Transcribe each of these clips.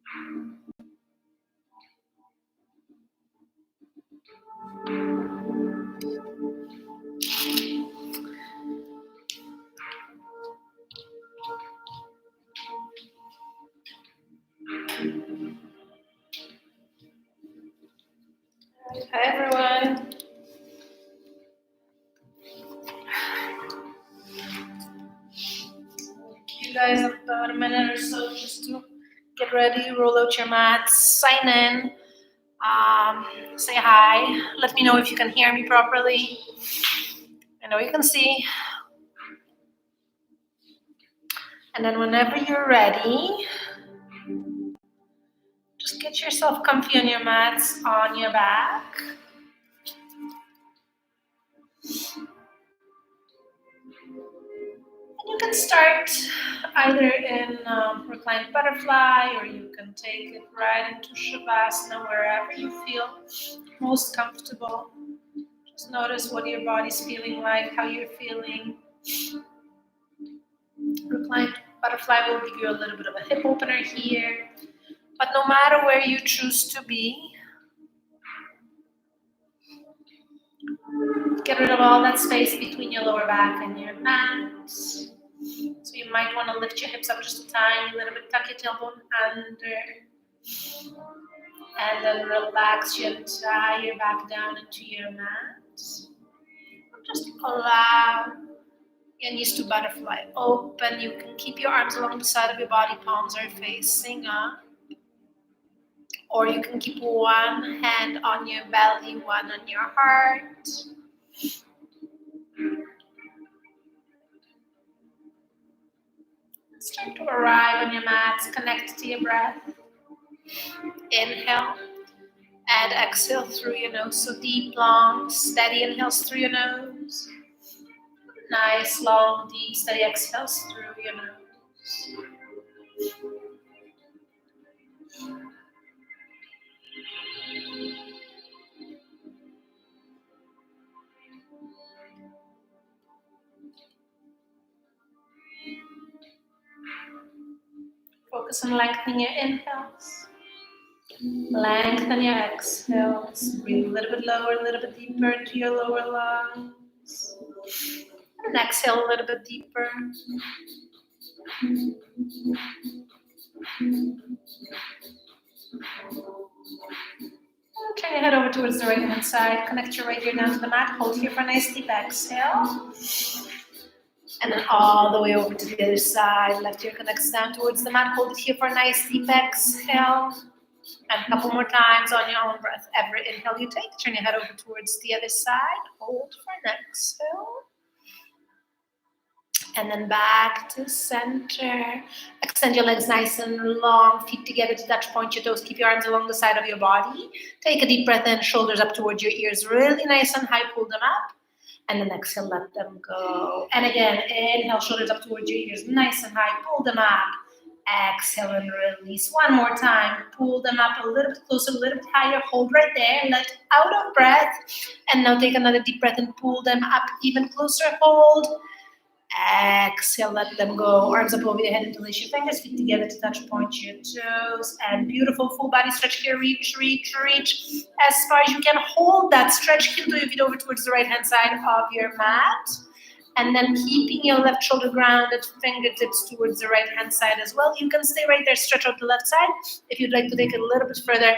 Hi everyone. You guys have about a minute or so just to get ready, roll out your mats, sign in, say hi. Let me know if you can hear me properly. I know you can see. And then whenever you're ready, just get yourself comfy on your mats, on your back. And you can start either in reclined butterfly, or you can take it right into Shavasana, wherever you feel most comfortable. Just notice what your body's feeling like, how you're feeling. Reclined butterfly will give you a little bit of a hip opener here. But no matter where you choose to be, get rid of all that space between your lower back and your mat. So you might want to lift your hips up just a tiny little bit, tuck your tailbone under, and then relax your entire back down into your mat. Just allow your knees to butterfly open. You can keep your arms along the side of your body, palms are facing up. Or you can keep one hand on your belly, one on your heart. Start to arrive on your mats, connect to your breath. Inhale and exhale through your nose. So deep, long, steady inhales through your nose. Nice, long, deep, steady exhales through your nose. Focus on lengthening your inhales. Lengthen your exhales. Breathe a little bit lower, a little bit deeper into your lower lungs. And exhale a little bit deeper. Turn your head over towards the right hand side. Connect your right ear down to the mat. Hold here for a nice deep exhale. And then all the way over to the other side. Left ear connects down towards the mat. Hold it here for a nice deep exhale. And a couple more times on your own breath. Every inhale you take, turn your head over towards the other side. Hold for an exhale. And then back to center. Extend your legs nice and long, feet together to touch, point your toes. Keep your arms along the side of your body. Take a deep breath in, shoulders up towards your ears, really nice and high, pull them up. And then exhale, let them go. And again, inhale, shoulders up towards your ears, nice and high, pull them up. Exhale and release. One more time. Pull them up a little bit closer, a little bit higher. Hold right there. Let out of breath. And now take another deep breath and pull them up even closer. Hold. Exhale, let them go. Arms up over your head, interlace your fingers, feet together to touch, point your toes. And beautiful full body stretch here. Reach, reach, reach. As far as you can, hold that stretch. Keep your feet over towards the right hand side of your mat. And then keeping your left shoulder grounded, fingertips towards the right hand side as well. You can stay right there, stretch out the left side. If you'd like to take it a little bit further,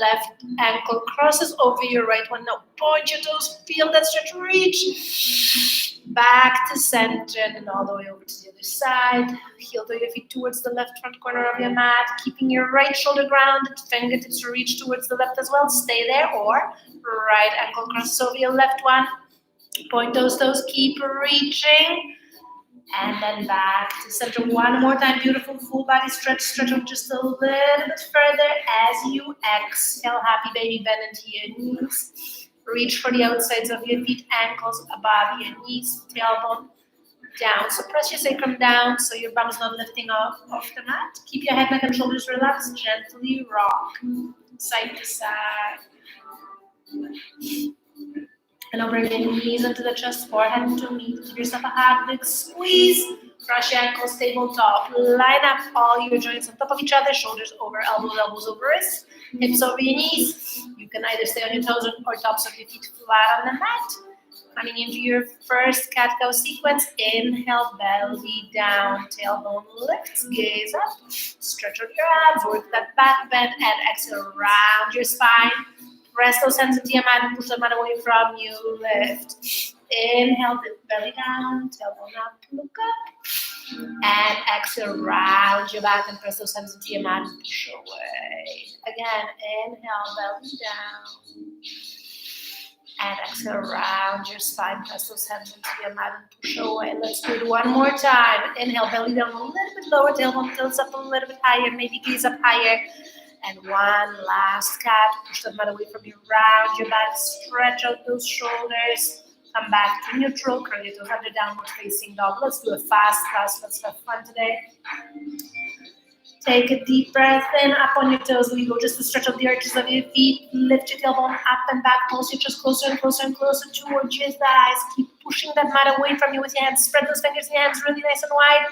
left ankle crosses over your right one. Now point your toes, feel that stretch, reach. Back to center and then all the way over to the other side. Heel to your feet towards the left front corner of your mat. Keeping your right shoulder grounded, fingertips reach towards the left as well. Stay there, or right ankle crosses over your left one. Point those toes, keep reaching. And then back to center one more time. Beautiful full body stretch. Stretch out just a little bit further as you exhale. Happy baby, bend into your knees. Reach for the outsides of your feet, ankles above your knees, tailbone down. So press your sacrum down so your bum is not lifting off the mat. Keep your head, neck, and shoulders relaxed. Gently rock side to side. And now bring your knees into the chest, forehead to meet. Give yourself a hug, big squeeze. Cross your ankles, tabletop. Line up all your joints on top of each other, shoulders over elbows, elbows over wrists, hips over your knees. You can either stay on your toes or tops of your feet flat on the mat. Coming into your first cat-cow sequence, inhale, belly down, tailbone lifts, gaze up, stretch out your abs, work that back bend, and exhale, round your spine. Press those hands into your mat and push the mat away from you, lift. Inhale, belly down, tailbone up, look up. And exhale, round your back and press those hands into your mat and push away. Again, inhale, belly down. And exhale, round your spine, press those hands into your mat and push away. Let's do it one more time. Inhale, belly down a little bit lower, tailbone tilts up a little bit higher, maybe gaze up higher. And one last cat, push the mat away from you, round your back, stretch out those shoulders. Come back to neutral, curl your toes under downward facing dog. Let's do a fast class. Let's have fun today. Take a deep breath in, up on your toes. We go just to stretch out the arches of your feet. Lift your tailbone up and back. Pulse your chest closer and closer and closer towards your thighs. Keep pushing that mat away from you with your hands. Spread those fingers in your hands really nice and wide.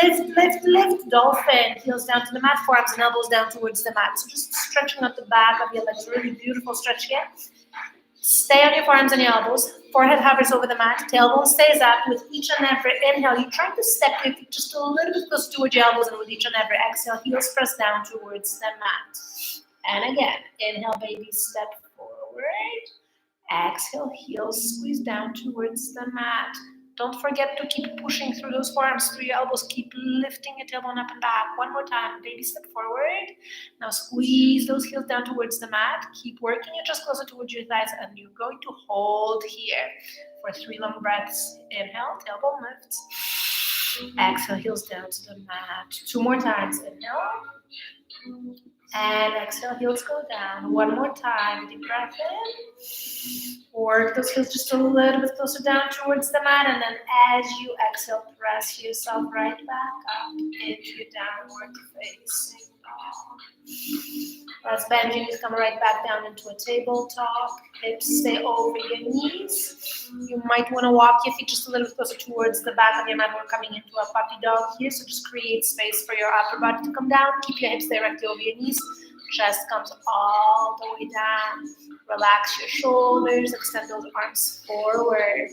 Lift, lift, lift. Dolphin. Heels down to the mat. Forearms and elbows down towards the mat. So just stretching out the back of your legs. Really beautiful stretch here. Stay on your forearms and your elbows. Forehead hovers over the mat. Tailbone stays up. With each and every inhale, you try to step your feet just a little bit close towards your elbows, and with each and every exhale, heels press down towards the mat. And again, inhale, baby, step forward. Exhale, heels squeeze down towards the mat. Don't forget to keep pushing through those forearms, through your elbows. Keep lifting your tailbone up and back. One more time. Baby step forward. Now squeeze those heels down towards the mat. Keep working your chest closer towards your thighs. And you're going to hold here for 3 long breaths. Inhale, tailbone lifts. Exhale, heels down to the mat. 2 more times. Inhale. And exhale, heels go down. 1 more time. Deep breath in. Work those heels just a little bit closer down towards the mat. And then as you exhale, press yourself right back up into your downward facing dog. Let's bend your knees, come right back down into a tabletop. Hips stay over your knees. You might want to walk your feet just a little bit closer towards the back of your mat. We're coming into a puppy dog here, so just create space for your upper body to come down. Keep your hips directly over your knees. Chest comes all the way down. Relax your shoulders, extend those arms forward.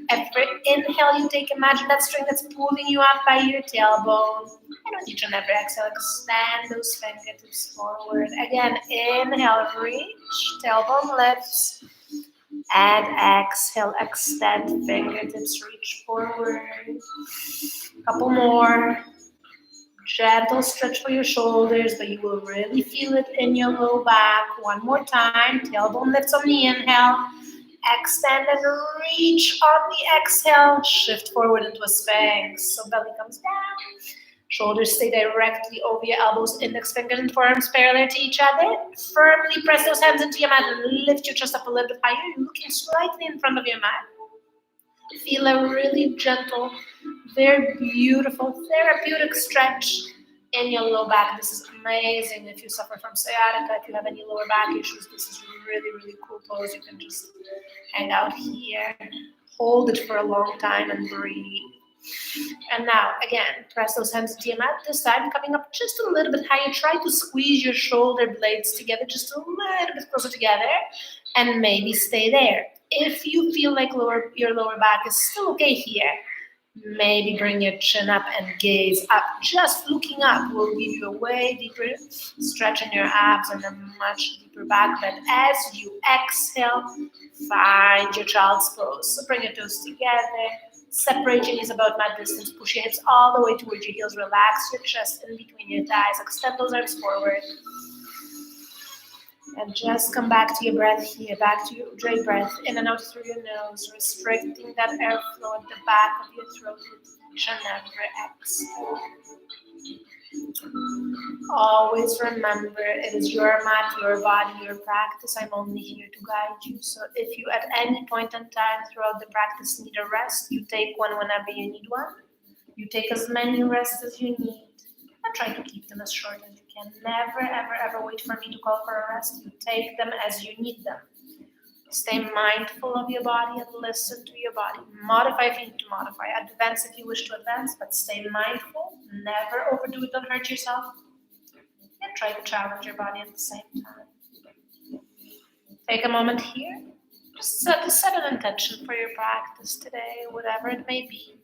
Every inhale you take, imagine that string that's pulling you up by your tailbone. And on each and every exhale, extend those fingertips forward. Again, inhale, reach, tailbone lifts. And exhale, extend fingertips, reach forward. Couple more. Gentle stretch for your shoulders, but you will really feel it in your low back. 1 more time. Tailbone lifts on the inhale. Extend and reach on the exhale. Shift forward into a Sphinx. So belly comes down. Shoulders stay directly over your elbows. Index fingers and forearms parallel to each other. Firmly press those hands into your mat and lift your chest up a little bit higher. You're looking slightly in front of your mat. Feel a really gentle, very beautiful, therapeutic stretch in your low back. This is amazing if you suffer from sciatica, if you have any lower back issues. This is really, really cool pose. You can just hang out here, hold it for a long time and breathe. And now, again, press those hands into your mat. This time, coming up just a little bit higher. Try to squeeze your shoulder blades together, just a little bit closer together, and maybe stay there. If you feel like your lower back is still okay here, maybe bring your chin up and gaze up. Just looking up will give you a way deeper stretch in your abs and a much deeper back bend. As you exhale, find your child's pose. So bring your toes together. Separate your knees about mat distance. Push your hips all the way towards your heels. Relax your chest in between your thighs. Extend those arms forward. And just come back to your breath here. Back to your Ujjayi breath. In and out through your nose. Restricting that airflow at the back of your throat with each and every exhale. Always remember, it is your mat, your body, your practice. I'm only here to guide you. So if you at any point in time throughout the practice need a rest, you take one whenever you need one. You take as many rests as you need. And try to keep them as short as you can. Never, ever, ever wait for me to call for a rest. You take them as you need them. Stay mindful of your body and listen to your body. Modify if you need to modify. Advance if you wish to advance, but stay mindful. Never overdo it, don't hurt yourself. And try to challenge your body at the same time. Take a moment here. Just set an intention for your practice today, whatever it may be.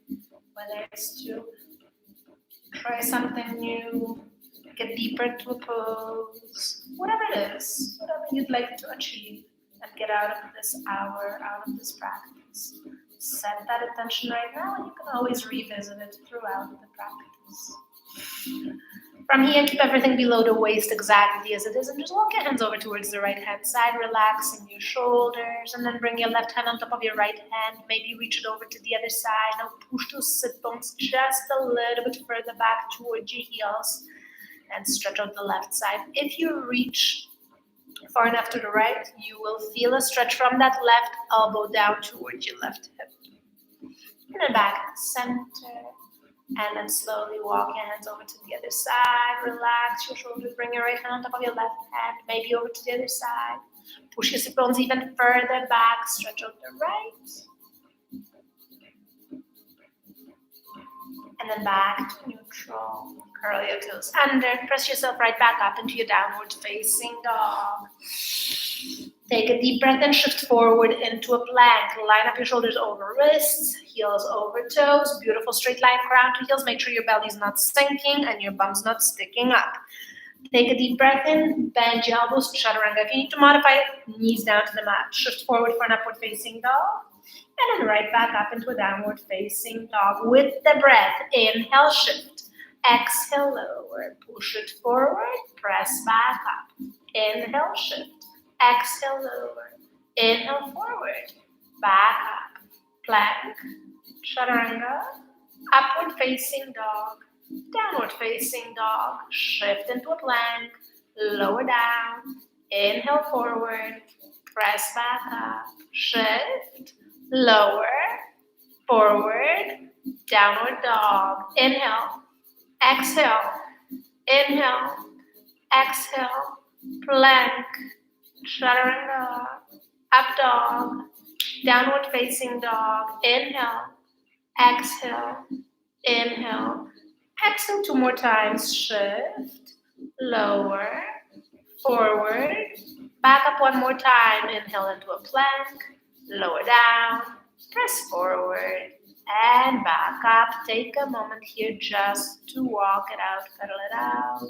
Whether it's to try something new, get deeper into a pose, whatever it is, whatever you'd like to achieve and get out of this hour, out of this practice. Set that intention right now, and you can always revisit it throughout the practice. From here, keep everything below the waist exactly as it is, and just walk your hands over towards the right hand side, relaxing your shoulders, and then bring your left hand on top of your right hand. Maybe reach it over to the other side. Now push those sit bones just a little bit further back towards your heels, and stretch out the left side. If you reach far enough to the right, you will feel a stretch from that left elbow down towards your left hip. And then back to the center. And then slowly walk your hands over to the other side. Relax your shoulders. Bring your right hand on top of your left hand. Maybe over to the other side. Push your sit bones even further back. Stretch out the right. And then back to neutral. Curl your toes under. Press yourself right back up into your downward facing dog. Take a deep breath and shift forward into a plank. Line up your shoulders over wrists, heels over toes. Beautiful straight line, crown to heels. Make sure your belly's not sinking and your bum's not sticking up. Take a deep breath in, bend your elbows, chaturanga. If you need to modify it, knees down to the mat. Shift forward for an upward facing dog. And then right back up into a downward facing dog. With the breath, inhale, shift. Exhale, lower. Push it forward, press back up. Inhale, shift. Exhale, lower. Inhale, forward. Back up. Plank. Chaturanga. Upward facing dog. Downward facing dog. Shift into a plank. Lower down. Inhale, forward. Press back up. Shift. Lower. Forward. Downward dog. Inhale. Exhale. Inhale. Exhale. Plank. Chaturanga, up dog, downward facing dog, inhale, exhale, inhale, exhale 2 more times, shift, lower, forward, back up 1 more time, inhale into a plank, lower down, press forward, and back up. Take a moment here just to walk it out, pedal it out.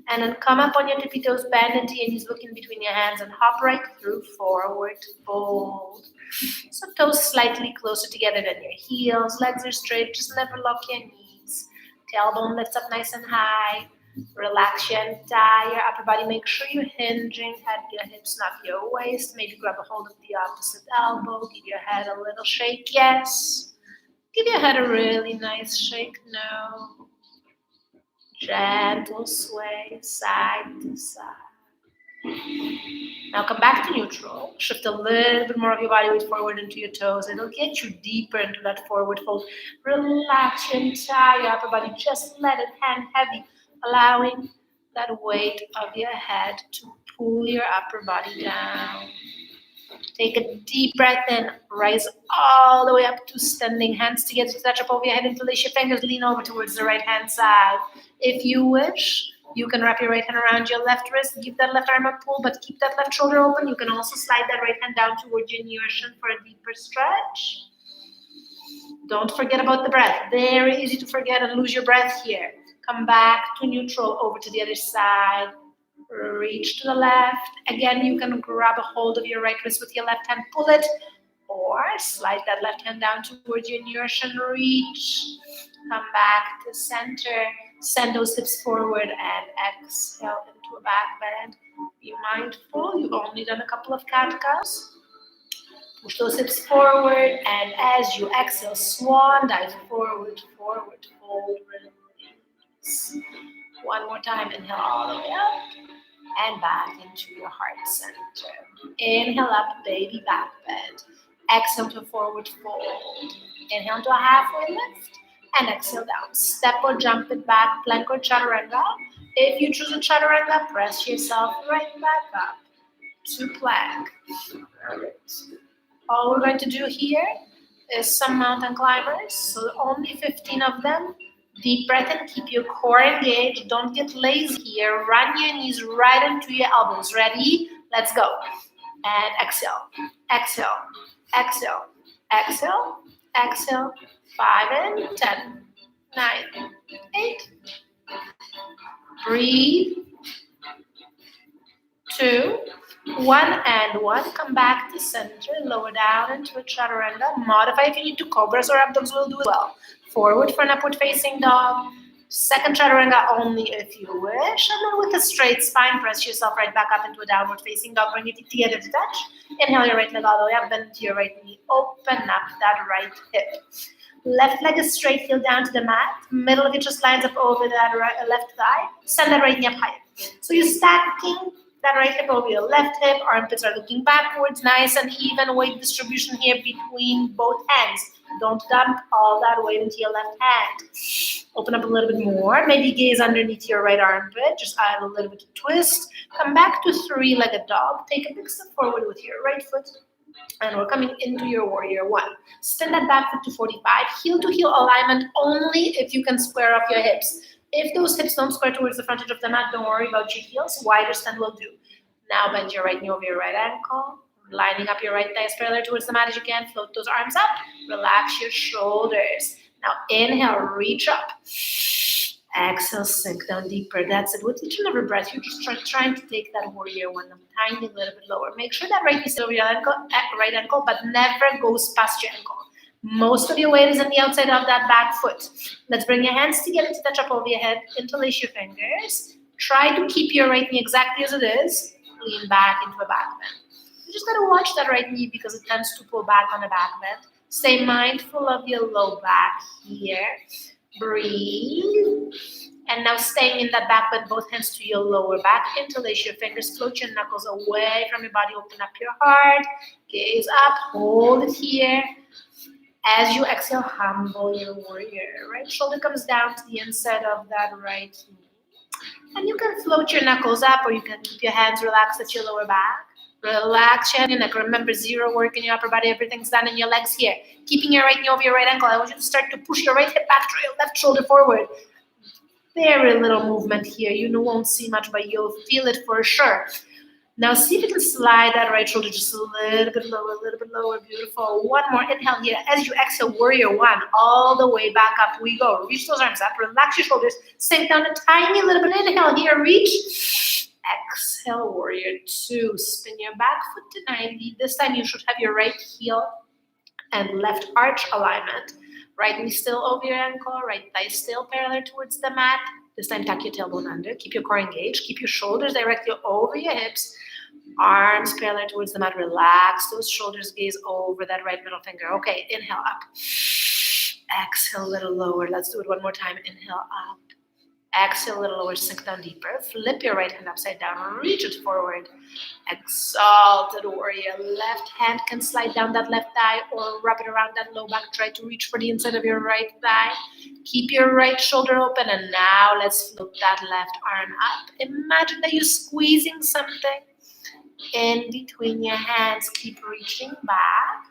And then come up on your tippy toes, bend into your knees, look in between your hands, and hop right through forward fold. So toes slightly closer together than your heels. Legs are straight, just never lock your knees. Tailbone lifts up nice and high. Relax your entire upper body. Make sure you're hinging at your hips, not your waist. Maybe grab a hold of the opposite elbow. Give your head a little shake, yes. Give your head a really nice shake, no. Gentle sway side to side. Now come back to neutral. Shift a little bit more of your body weight forward into your toes. It'll get you deeper into that forward fold. Relax your entire upper body. Just let it hang heavy, allowing that weight of your head to pull your upper body down. Take a deep breath in. Rise all the way up to standing. Hands together to touch up over your head. Interlace your fingers. Lean over towards the right hand side. If you wish, you can wrap your right hand around your left wrist. Give that left arm a pull, but keep that left shoulder open. You can also slide that right hand down towards your near shin for a deeper stretch. Don't forget about the breath. Very easy to forget and lose your breath here. Come back to neutral, over to the other side. Reach to the left. Again, you can grab a hold of your right wrist with your left hand, pull it, or slide that left hand down towards your near shin. Reach. Come back to center. Send those hips forward and exhale into a back bend. Be mindful, you've only done a couple of cat-cows. Push those hips forward, and as you exhale, swan dive forward, forward, fold, release. 1 more time, inhale all the way up and back into your heart center. Inhale up, baby back bend. Exhale to forward fold. Inhale to a halfway lift. And exhale down. Step or jump it back, plank or chaturanga. If you choose a chaturanga, press yourself right back up. to plank. All we're going to do here is some mountain climbers, so only 15 of them. Deep breath in, keep your core engaged. Don't get lazy here. Run your knees right into your elbows. Ready? Let's go. And exhale, exhale, exhale, exhale, exhale. 5 and 10, 9, 8. Breathe. 2, 1 and 1. Come back to center. Lower down into a chaturanga. Modify if you need to. Cobras or abdoms will do as well. Forward for an upward facing dog. Second chaturanga only if you wish. And then with a straight spine, press yourself right back up into a downward facing dog. Bring your feet together to touch. Inhale your right leg all the way up. Bend to your right knee. Open up that right hip. Left leg is straight, heel down to the mat. Middle of it just lines up over that left thigh. Send that right knee up higher. So you're stacking that right hip over your left hip. Armpits are looking backwards. Nice and even weight distribution here between both hands. Don't dump all that weight into your left hand. Open up a little bit more. Maybe gaze underneath your right armpit. Just add a little bit of twist. Come back to three-legged dog. Take a big step forward with your right foot. And we're coming into your warrior one. Spin that back foot to 45. Heel to heel alignment only if you can square up your hips. If those hips don't square towards the front edge of the mat, don't worry about your heels. Wider stand will do. Now bend your right knee over your right ankle. Lining up your right thigh as parallel towards the mat as you can. Float those arms up. Relax your shoulders. Now inhale, reach up. Exhale, sink down deeper. That's it. With each and every breath, you're just trying to take that warrior one a tiny little bit lower. Make sure that right knee is over your right ankle, but never goes past your ankle. Most of your weight is on the outside of that back foot. Let's bring your hands together to touch up over your head. Interlace your fingers. Try to keep your right knee exactly as it is. Lean back into a back bend. You just got to watch that right knee because it tends to pull back on a back bend. Stay mindful of your low back here. Breathe. And now staying in that back bend, both hands to your lower back. Interlace your fingers, float your knuckles away from your body. Open up your heart. Gaze up. Hold it here. As you exhale, humble your warrior. Right shoulder comes down to the inside of that right knee. And you can float your knuckles up or you can keep your hands relaxed at your lower back. Relax your head and neck. Remember, zero work in your upper body. Everything's done in your legs here. Keeping your right knee over your right ankle. I want you to start to push your right hip back to your left shoulder forward. Very little movement here. You won't see much, but you'll feel it for sure. Now see if you can slide that right shoulder just a little bit lower, a little bit lower. Beautiful. One more inhale here. As you exhale, warrior one, all the way back up we go. Reach those arms up. Relax your shoulders. Sink down a tiny little bit. Inhale here. Reach. Exhale, warrior two. Spin your back foot to 90. This time you should have your right heel and left arch alignment. Right knee still over your ankle. Right thigh still parallel towards the mat. This time tuck your tailbone under. Keep your core engaged. Keep your shoulders directly over your hips. Arms parallel towards the mat. Relax those shoulders. Gaze over that right middle finger. Okay, inhale up. Exhale a little lower. Let's do it one more time. Inhale up. Exhale a little lower. Sink down deeper. Flip your right hand upside down. Reach it forward. Exalted warrior. Left hand can slide down that left thigh or wrap it around that low back. Try to reach for the inside of your right thigh. Keep your right shoulder open. And now let's float that left arm up. Imagine that you're squeezing something in between your hands. Keep reaching back.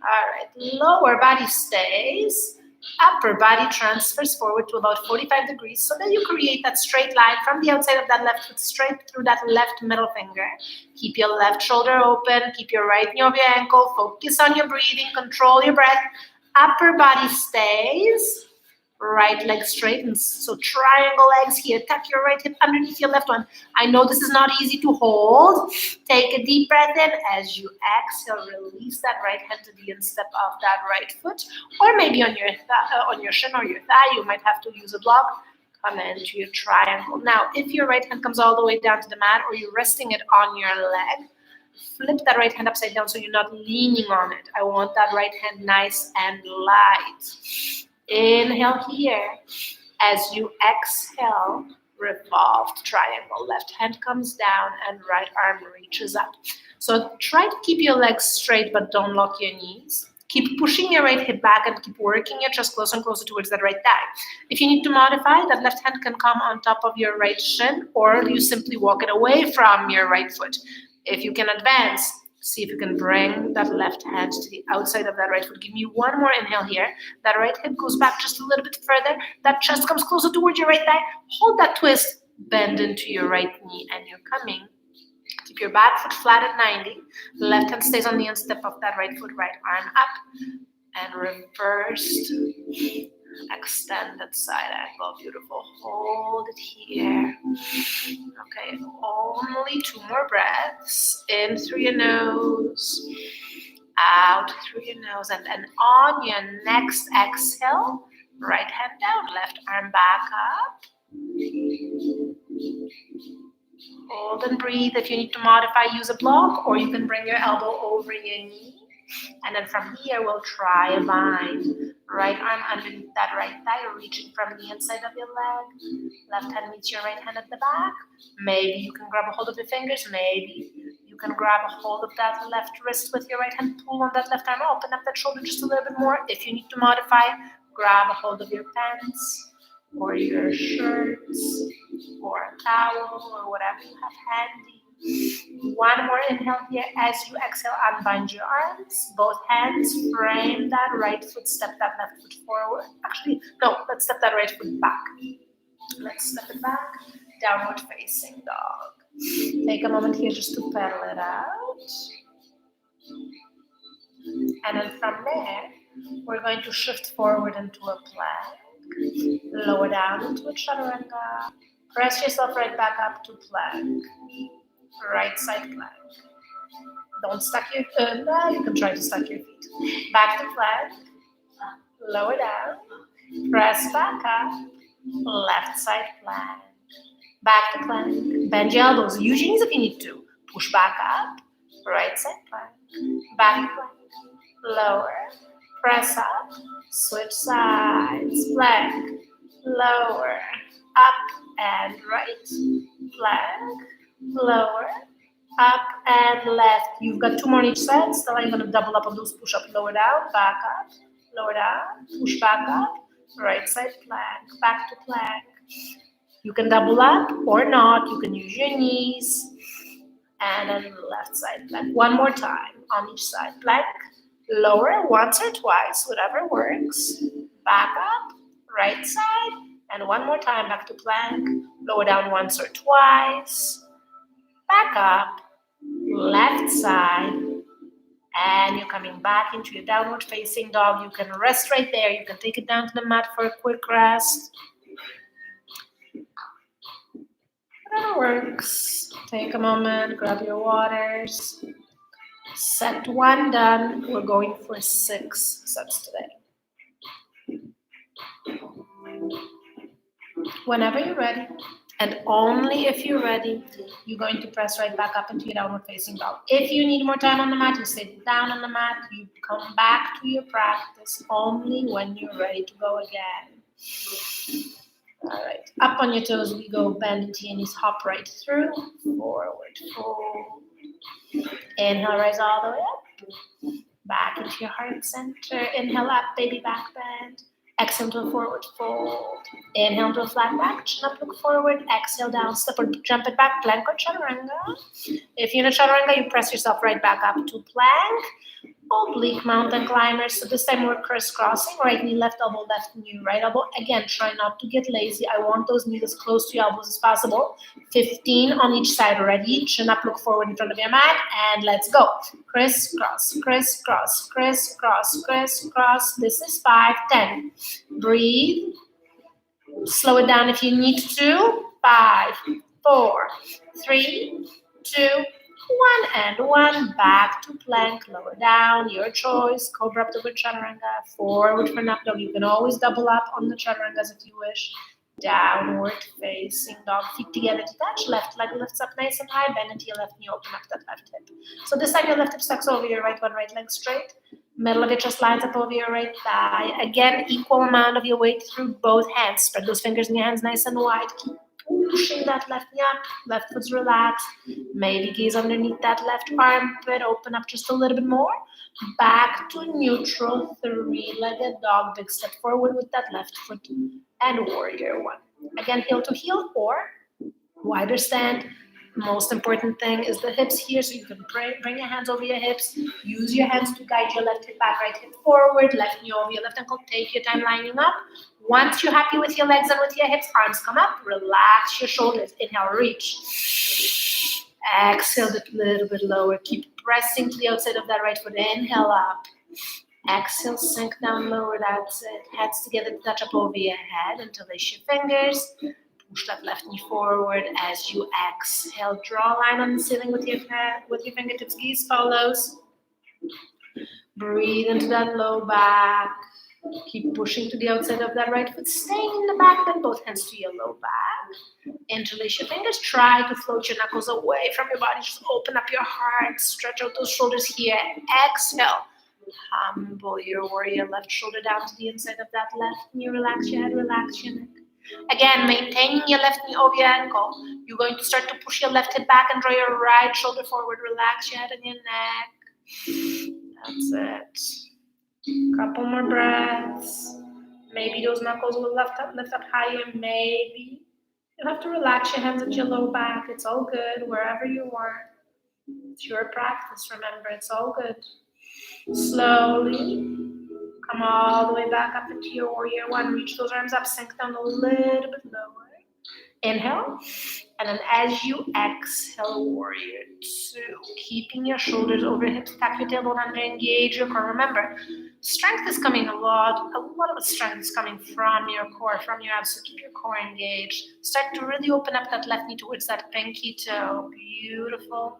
All right. Lower body stays. Upper body transfers forward to about 45 degrees so that you create that straight line from the outside of that left foot straight through that left middle finger. Keep your left shoulder open. Keep your right knee over your ankle. Focus on your breathing. Control your breath. Upper body stays. Right leg straight. And so triangle legs here. Tuck your right hip underneath your left one. I know this is not easy to hold. Take a deep breath in. As you exhale, release that right hand to the instep of that right foot. Or maybe on your shin or your thigh, you might have to use a block. Come into your triangle. Now, if your right hand comes all the way down to the mat or you're resting it on your leg, flip that right hand upside down so you're not leaning on it. I want that right hand nice and light. Inhale here. As you exhale, revolved triangle. Left hand comes down and right arm reaches up. So try to keep your legs straight, but don't lock your knees. Keep pushing your right hip back and keep working your chest closer and closer towards that right thigh. If you need to modify, that left hand can come on top of your right shin, or you simply walk it away from your right foot. If you can advance, see if you can bring that left hand to the outside of that right foot. Give me one more inhale here. That right hip goes back just a little bit further. That chest comes closer towards your right thigh. Hold that twist. Bend into your right knee, and you're coming. Keep your back foot flat at 90. Left hand stays on the instep of that right foot. Right arm up and reversed. Extended side angle. Beautiful. Hold it here. Okay, only 2 more breaths. In through your nose, out through your nose, and then on your next exhale, right hand down, left arm back up. Hold and breathe. If you need to modify, use a block, or you can bring your elbow over your knee. And then from here, we'll try a bind. Right arm underneath that right thigh, reaching from the inside of your leg. Left hand meets your right hand at the back. Maybe you can grab a hold of your fingers. Maybe you can grab a hold of that left wrist with your right hand. Pull on that left arm. Open up that shoulder just a little bit more. If you need to modify, grab a hold of your pants or your shirts or a towel or whatever you have handy. One more inhale here. As you exhale, unbind your arms. Both hands frame that right foot. Step that left foot forward. Actually, no, let's step that right foot back. Let's step it back. Downward facing dog. Take a moment here just to pedal it out. And then from there, we're going to shift forward into a plank. Lower down into a chaturanga. Press yourself right back up to plank. Right side plank. Don't stack your you can try to stack your feet. Back to plank. Lower down. Press back up. Left side plank. Back to plank. Bend your elbows. Use your knees if you need to. Push back up. Right side plank. Back to plank. Lower. Press up. Switch sides. Plank. Lower. Up and right. Plank. Lower, up and left. You've got 2 more on each side. Still, I'm going to double up on those push-up. Lower down, back up, lower down, push back up, right side plank, back to plank. You can double up or not. You can use your knees. And then left side plank. One more time on each side. Plank, lower once or twice, whatever works. Back up, right side. And one more time, back to plank. Lower down once or twice. Back up, left side, and you're coming back into your downward facing dog. You can rest right there. You can take it down to the mat for a quick rest. Whatever works. Take a moment, grab your waters. Set 1 done. We're going for 6 sets today. Whenever you're ready. And only if you're ready, you're going to press right back up into your downward facing dog. If you need more time on the mat, you sit down on the mat. You come back to your practice only when you're ready to go again. All right. Up on your toes we go. Bend into your knees. Hop right through. Forward fold. Inhale, rise all the way up. Back into your heart center. Inhale up, baby back bend. Exhale to a forward fold. Inhale to a flat back. Chin up, look forward. Exhale down, step or jump it back. Plank or chaturanga. If you're in a chaturanga, you press yourself right back up to plank. Oblique mountain climbers. So this time we're crisscrossing. Right knee, left elbow, left knee, right elbow. Again, try not to get lazy. I want those knees as close to your elbows as possible. 15 on each side. Ready? Chin up, look forward in front of your mat. And let's go. Crisscross, crisscross, crisscross, crisscross. This is 5, 10. Breathe. Slow it down if you need to. 5, 4, 3, 2, 1 and 1. Back to plank. Lower down. Your choice. Cobra up to good chaturanga. Forward for up dog. You can always double up on the chaturangas if you wish. Downward facing dog. Feet together to touch. Left leg lifts up nice and high. Bend into your left knee. Open up that left hip. So this time your left hip sucks over your right one. Right leg straight. Middle of it just lines up over your right thigh. Again, equal amount of your weight through both hands. Spread those fingers in your hands nice and wide. Keep pushing that left knee up. Left foot's relaxed. Maybe gaze underneath that left armpit. Open up just a little bit more. Back to neutral. 3-legged dog. Big step forward with that left foot. And warrior 1. Again, heel to heel or wider stand. Most important thing is the hips here, so you can bring your hands over your hips. Use your hands to guide your left hip back, right hip forward, left knee over your left ankle. Take your time lining up. Once you're happy with your legs and with your hips, arms come up. Relax your shoulders. Inhale, reach. Exhale a little bit lower. Keep pressing to the outside of that right foot. Inhale up. Exhale, sink down lower. That's it. Hands together to touch up over your head. Interlace your fingers. Push that left knee forward as you exhale. Draw a line on the ceiling with your fingertips. Gaze follows. Breathe into that low back. Keep pushing to the outside of that right foot. Stay in the back, bend both hands to your low back. Interlace your fingers. Try to float your knuckles away from your body. Just open up your heart. Stretch out those shoulders here. Exhale. Humble your warrior. Left shoulder down to the inside of that left knee. Relax your head. Relax your neck. Again, maintaining your left knee over your ankle. You're going to start to push your left hip back and draw your right shoulder forward. Relax your head and your neck. That's it. Couple more breaths. Maybe those knuckles will lift up higher. Maybe you'll have to relax your hands at your low back. It's all good wherever you are. It's your practice, remember. It's all good. Slowly come all the way back up into your warrior one. Reach those arms up, sink down a little bit lower. Inhale. And then as you exhale, warrior two. Keeping your shoulders over hips, tap your tailbone under, engage your core. Remember, strength is coming a lot of strength is coming from your core, from your abs. So keep your core engaged. Start to really open up that left knee towards that pinky toe. Beautiful.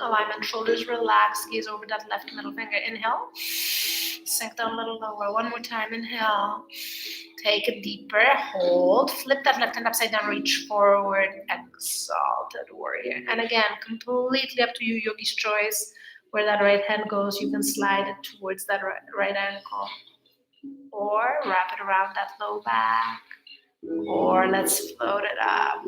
Alignment, shoulders relaxed, gaze over that left middle finger. Inhale, sink down a little lower. One more time, inhale. Take a deeper, hold, flip that left hand upside down, reach forward, exalted warrior. And again, completely up to you, yogi's choice. Where that right hand goes, you can slide it towards that right ankle. Or wrap it around that low back. Or let's float it up.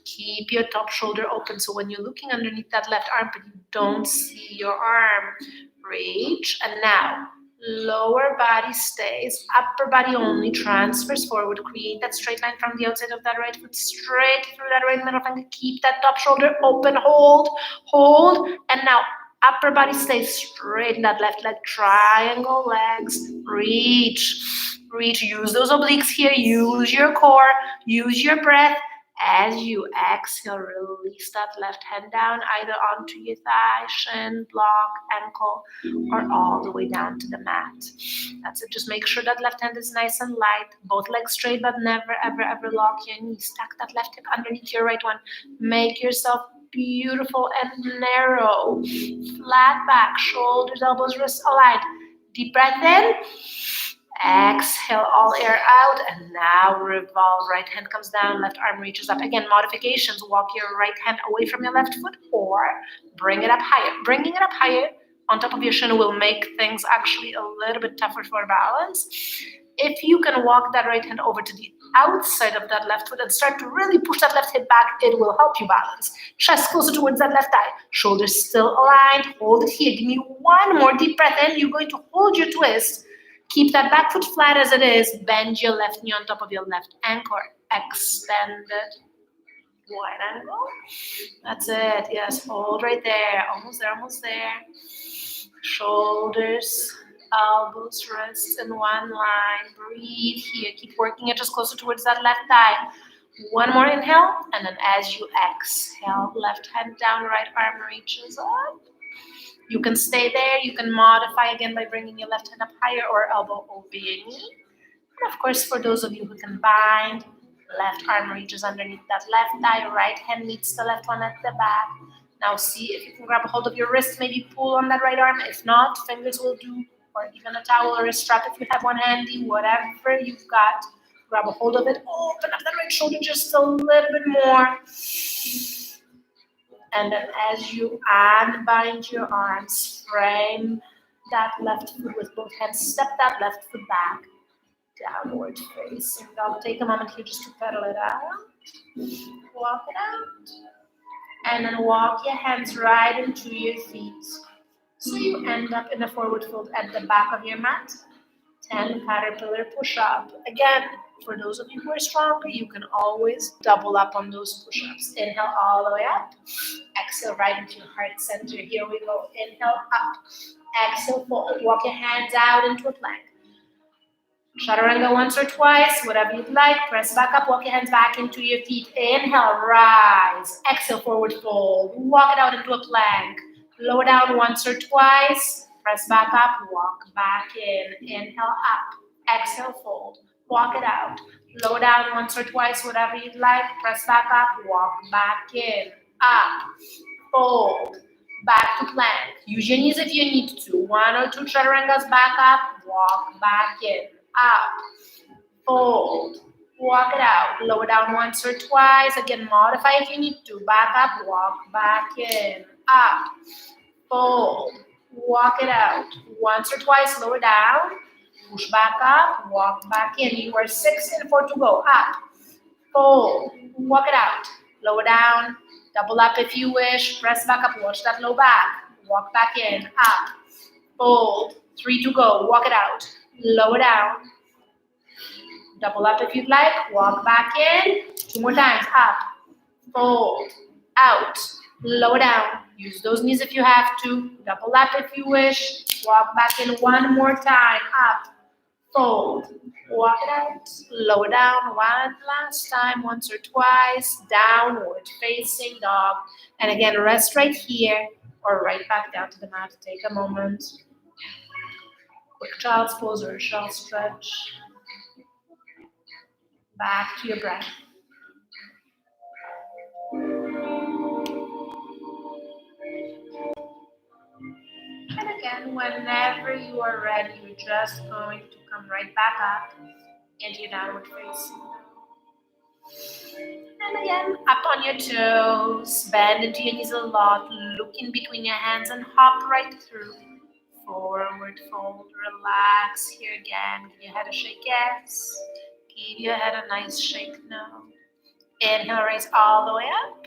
Keep your top shoulder open so when you're looking underneath that left armpit, you don't see your arm. Reach. And now, lower body stays, upper body only transfers forward. Create that straight line from the outside of that right foot, straight through that right middle finger. Keep that top shoulder open. Hold. And now, upper body stays straight in that left leg. Triangle legs. Reach. Use those obliques here. Use your core. Use your breath. As you exhale, release that left hand down, either onto your thigh, shin, block, ankle, or all the way down to the mat. That's it. Just make sure that left hand is nice and light. Both legs straight, but never, ever, ever lock your knees. Stack that left hip underneath your right one. Make yourself beautiful and narrow. Flat back, shoulders, elbows, wrists aligned. Deep breath in. Exhale, all air out, and now revolve. Right hand comes down, left arm reaches up. Again, modifications. Walk your right hand away from your left foot or bring it up higher. Bringing it up higher on top of your shin will make things actually a little bit tougher for balance. If you can walk that right hand over to the outside of that left foot and start to really push that left hip back, it will help you balance. Chest closer towards that left thigh. Shoulders still aligned. Hold it here. Give me one more deep breath in. You're going to hold your twist. Keep that back foot flat as it is. Bend your left knee on top of your left ankle. Extend it. Wide angle. That's it. Yes, hold right there. Almost there. Shoulders, elbows, wrists in one line. Breathe here. Keep working it just closer towards that left thigh. One more inhale. And then as you exhale, left hand down, right arm reaches up. You can stay there. You can modify again by bringing your left hand up higher or elbow over your knee. And of course, for those of you who can bind, left arm reaches underneath that left thigh. Right hand meets the left one at the back. Now see if you can grab a hold of your wrist. Maybe pull on that right arm. If not, fingers will do. Or even a towel or a strap if you have one handy. Whatever you've got, grab a hold of it. Open up that right shoulder just a little bit more. And then as you unbind your arms, frame that left foot with both hands. Step that left foot back. Downward facing dog. Take a moment here just to pedal it out. Walk it out. And then walk your hands right into your feet. So you end up in a forward fold at the back of your mat. 10 caterpillar push-up. Again, For those of you who are stronger, you can always double up on those push-ups. Inhale all the way up. Exhale right into your heart center. Here we go. Inhale up. Exhale fold. Walk your hands out into a plank. Chaturanga once or twice, whatever you'd like. Press back up. Walk your hands back into your feet. Inhale, rise. Exhale, forward fold. Walk it out into a plank. Lower down once or twice. Press back up. Walk back in. Inhale up. Exhale, fold. Walk it out. Lower down once or twice, whatever you'd like. Press back up. Walk back in. Up. Fold. Back to plank. Use your knees if you need to. 1 or 2 chaturangas back up. Walk back in. Up. Fold. Walk it out. Lower down once or twice. Again, modify if you need to. Back up. Walk back in. Up. Fold. Walk it out. Once or twice. Lower down. Push back up. Walk back in. You are 6 and 4 to go. Up. Fold. Walk it out. Lower down. Double up if you wish. Press back up. Watch that low back. Walk back in. Up. Fold. 3 to go. Walk it out. Lower down. Double up if you'd like. Walk back in. 2 more times. Up. Fold. Out. Lower down. Use those knees if you have to. Double up if you wish. Walk back in 1 more time. Up. Fold. Walk it out. Lower down. 1 last time. Once or twice. Downward facing dog. And again, rest right here or right back down to the mat. Take a moment. Quick child's pose or a shell stretch. Back to your breath. And again, whenever you are ready, you're just going to come right back up into your downward facing. And again, up on your toes, bend into your knees a lot, look in between your hands and hop right through. Forward fold, relax here again. Give your head a shake, yes. Give your head a nice shake, no. Inhale, raise all the way up.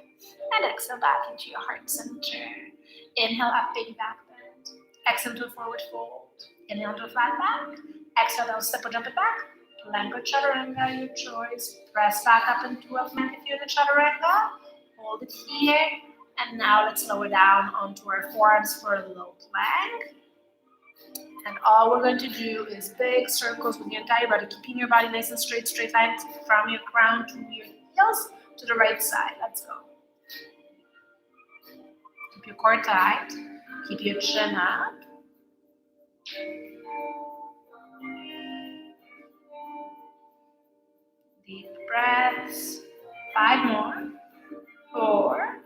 And exhale back into your heart center. Inhale up, big back bend. Exhale to a forward fold. Inhale to a flat back. Exhale down, step or jump it back. Plank or chaturanga, your choice. Press back up into a plank if you're in a chaturanga. Hold it here. And now let's lower down onto our forearms for a low plank. And all we're going to do is big circles with your entire body, keeping your body nice and straight lines from your crown to your heels to the right side. Let's go. Keep your core tight. Keep your chin up. Deep breaths. 5 more. 4,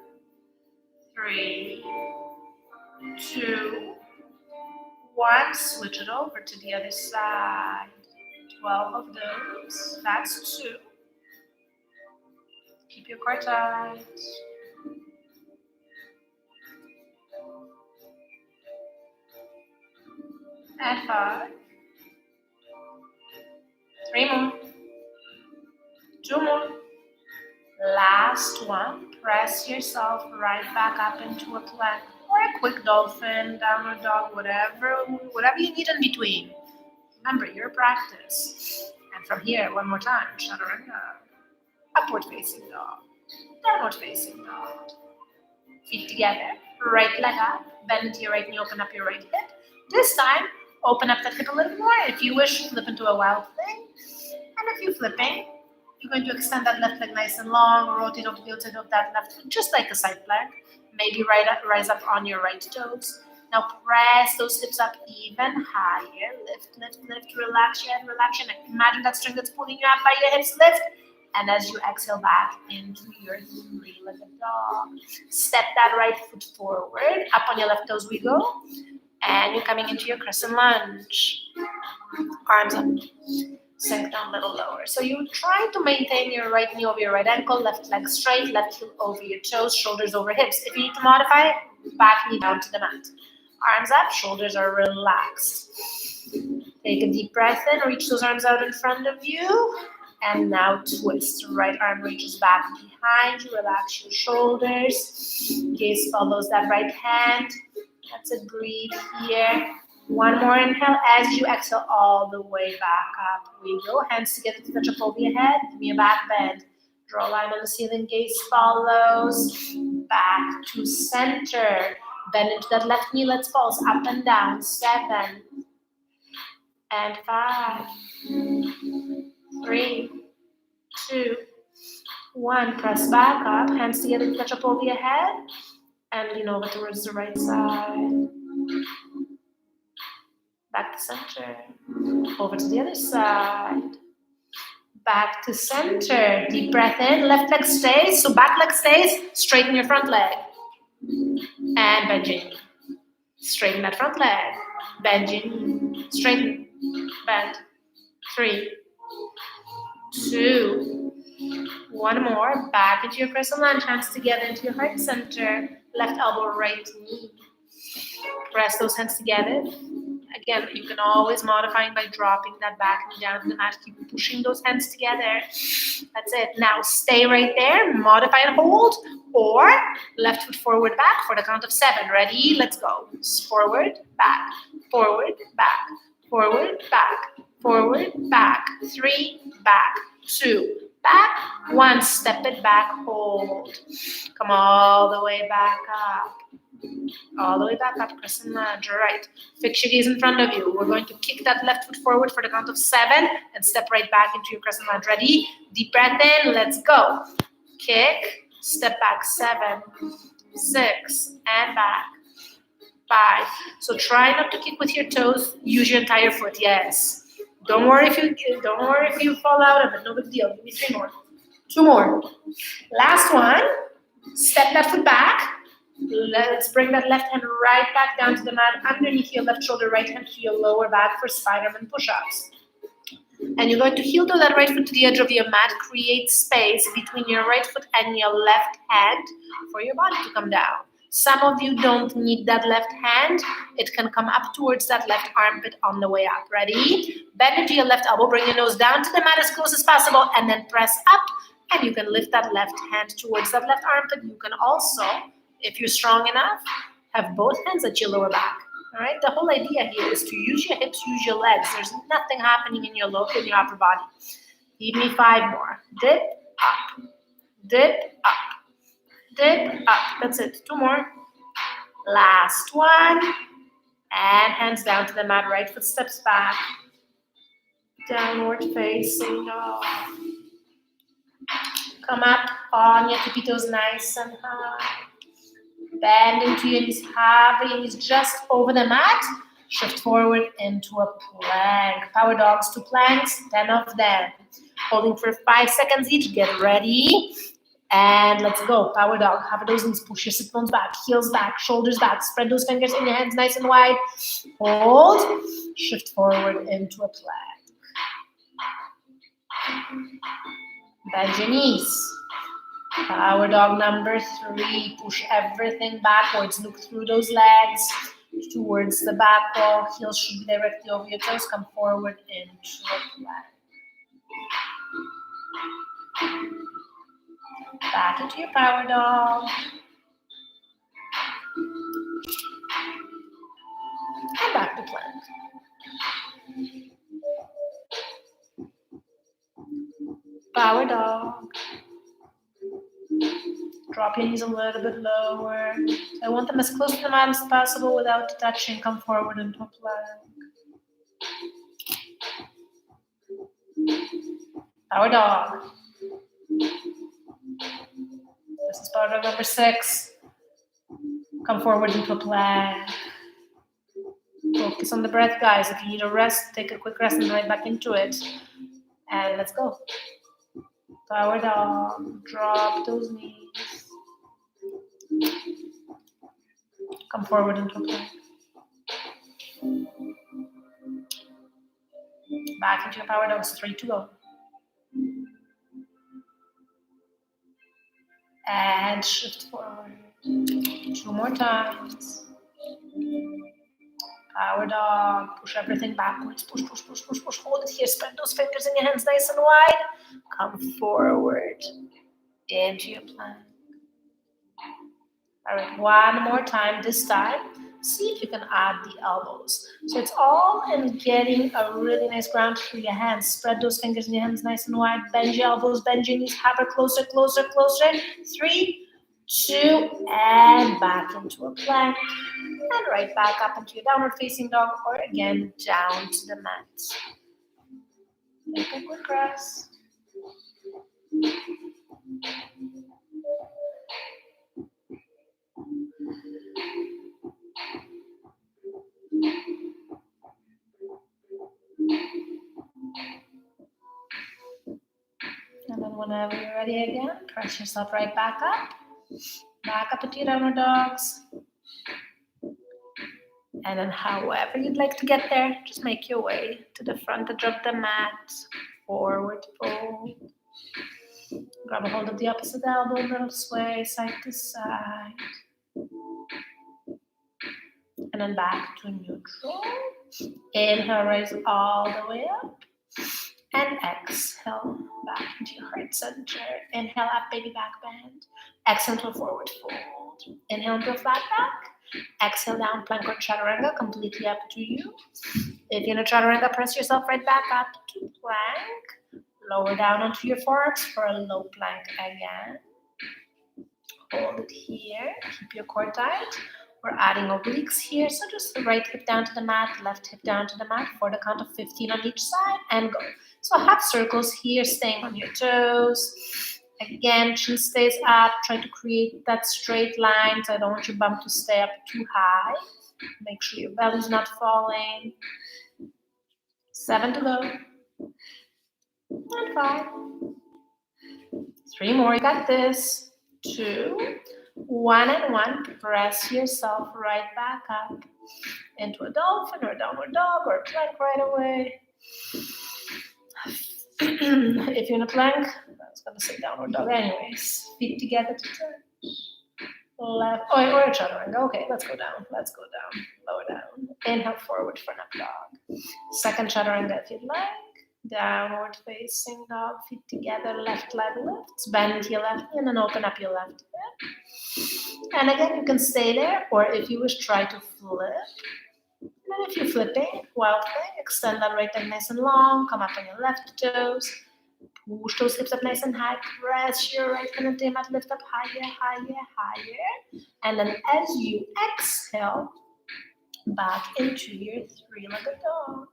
3, 2, 1. Switch it over to the other side. 12 of those. That's 2. Keep your core tight. And 5. 3 more. 2 more. Last one. Press yourself right back up into a plank or a quick dolphin, downward dog, whatever you need in between. Remember, your practice. And from here, one more time. Chaturanga. Upward facing dog. Downward facing dog. Feet together. Right leg up. Bend into your right knee. Open up your right hip. This time, open up that hip a little more. If you wish, flip into a wild thing. And if you're flipping, you're going to extend that left leg nice and long, rotate over the outside of that left foot, just like a side plank. Maybe rise up on your right toes. Now press those hips up even higher. Lift, relax your head, relax your neck. Imagine that string that's pulling you up by your hips, lift. And as you exhale back into your 3-legged dog, step that right foot forward. Up on your left toes we go. And you're coming into your crescent lunge. Arms up. Sink down a little lower. So you try to maintain your right knee over your right ankle, left leg straight, left heel over your toes, shoulders over hips. If you need to modify, back knee down to the mat. Arms up, shoulders are relaxed. Take a deep breath in, reach those arms out in front of you. And now twist. Right arm reaches back behind you. Relax your shoulders. Gaze follows that right hand. That's it. Breathe here. One more inhale. As you exhale, all the way back up. We go. Hands together to touch up over your head. Give me a back bend. Draw a line on the ceiling. Gaze follows. Back to center. Bend into that left knee. Let's pulse. Up and down. 7 and 5. 3, 2, 1. Press back up. Hands together to touch up over your head. And lean over towards the right side. Back to center. Over to the other side. Back to center. Deep breath in. Left leg stays. So back leg stays. Straighten your front leg. And bend your knee. Straighten that front leg. Bend your knee. Straighten. Bend. 3, 2, 1 more. Back into your crescent lunge. Hands together into your heart center. Left elbow, right knee. Press those hands together. Again, you can always modify by dropping that back knee down to the mat. Keep pushing those hands together. That's it. Now stay right there. Modify and hold. Or left foot forward, back for the count of 7. Ready? Let's go. Forward, back. Forward, back. Forward, back. Forward, back. 3, back. 2, back. 1. Step it back. Hold. Come all the way back up. All the way back up, crescent lunge. All right. Fix your gaze in front of you. We're going to kick that left foot forward for the count of 7 and step right back into your crescent lunge. Ready? Deep breath in. Let's go. Kick. Step back. 7, 6, and back. 5. So try not to kick with your toes. Use your entire foot. Yes. Don't worry if you fall out of it. No big deal. Give me 3 more. 2 more. Last one. Step that foot back. Let's bring that left hand right back down to the mat, underneath your left shoulder, right hand to your lower back for Spider-Man push-ups. And you're going to heel toe that right foot to the edge of your mat, create space between your right foot and your left hand for your body to come down. Some of you don't need that left hand. It can come up towards that left armpit on the way up. Ready? Bend into your left elbow, bring your nose down to the mat as close as possible, and then press up. And you can lift that left hand towards that left armpit. You can also, if you're strong enough, have both hands at your lower back. All right. The whole idea here is to use your hips, use your legs. There's nothing happening in your upper body. Give me 5 more. Dip up, dip up, dip up. That's it. 2 more. Last one. And hands down to the mat. Right foot steps back. Downward facing dog. Come up on your tippy toes, nice and high. Bend into your knees, have your knees just over the mat. Shift forward into a plank. Power dogs to planks, 10 of them. Holding for 5 seconds each. Get ready. And let's go. Power dog. Have those knees. Push your sit bones back. Heels back. Shoulders back. Spread those fingers in your hands nice and wide. Hold. Shift forward into a plank. Bend your knees. Power dog number 3. Push everything backwards. Look through those legs towards the back wall. Heels should be directly over your toes. Come forward into a plank. Back into your power dog. And back to plank. Power dog. Drop your knees a little bit lower. I want them as close to the mat as possible without touching. Come forward into a plank. Power dog. This is power dog number 6. Come forward into a plank. Focus on the breath, guys. If you need a rest, take a quick rest and right back into it. And let's go. Power dog. Drop those knees. Come forward into a plank. Back into your power dogs. 3 to go. And shift forward. 2 more times. Power dog. Push everything backwards. Push, push, push, push, push. Hold it here. Spread those fingers in your hands nice and wide. Come forward into your plank. All right, one more time. This time, See if you can add the elbows. So it's all in getting a really nice ground through your hands. Spread those fingers in your hands nice and wide. Bend your elbows, bend your knees, hover closer, closer, closer. 3, 2, and back into a plank. And right back up into your downward facing dog, or again down to the mat. Take a quick rest. And then whenever you're ready again, press yourself right back up into your downward dogs. And then however you'd like to get there, just make your way to the front edge of the mat, forward fold. Grab a hold of the opposite elbow, little sway, side to side. And then back to neutral. Inhale, rise all the way up. And exhale, back into your heart center. Inhale, up, baby back bend. Exhale to a forward fold. Inhale into a flat back. Exhale, down plank or chaturanga, completely up to you. If you're in a chaturanga, press yourself right back up to plank. Lower down onto your forearms for a low plank again. Hold it here. Keep your core tight. We're adding obliques here, so just the right hip down to the mat, left hip down to the mat for the count of 15 on each side, and go. So half circles here, staying on your toes. Again, chin stays up. Try to create that straight line, so I don't want your bum to stay up too high. Make sure your belly's not falling. 7 to go. And 5. 3 more, you got this. 2. 1 and 1, press yourself right back up into a dolphin or a downward dog or a plank right away. If you're in a plank, I was going to say downward dog anyways. Feet together to touch. Left, or a chaturanga. Okay, let's go down. Lower down. Inhale forward for an up dog. Second chaturanga if you'd like. Downward facing dog, feet together, left leg lifts, bend your left knee and then open up your left hip. And again, you can stay there, or if you wish, try to flip. And then if you're flipping, wild thing, extend that right leg nice and long, come up on your left toes, push those hips up nice and high, press your right hand into your mat, lift up higher, higher, higher. And then as you exhale, back into your 3-legged dog.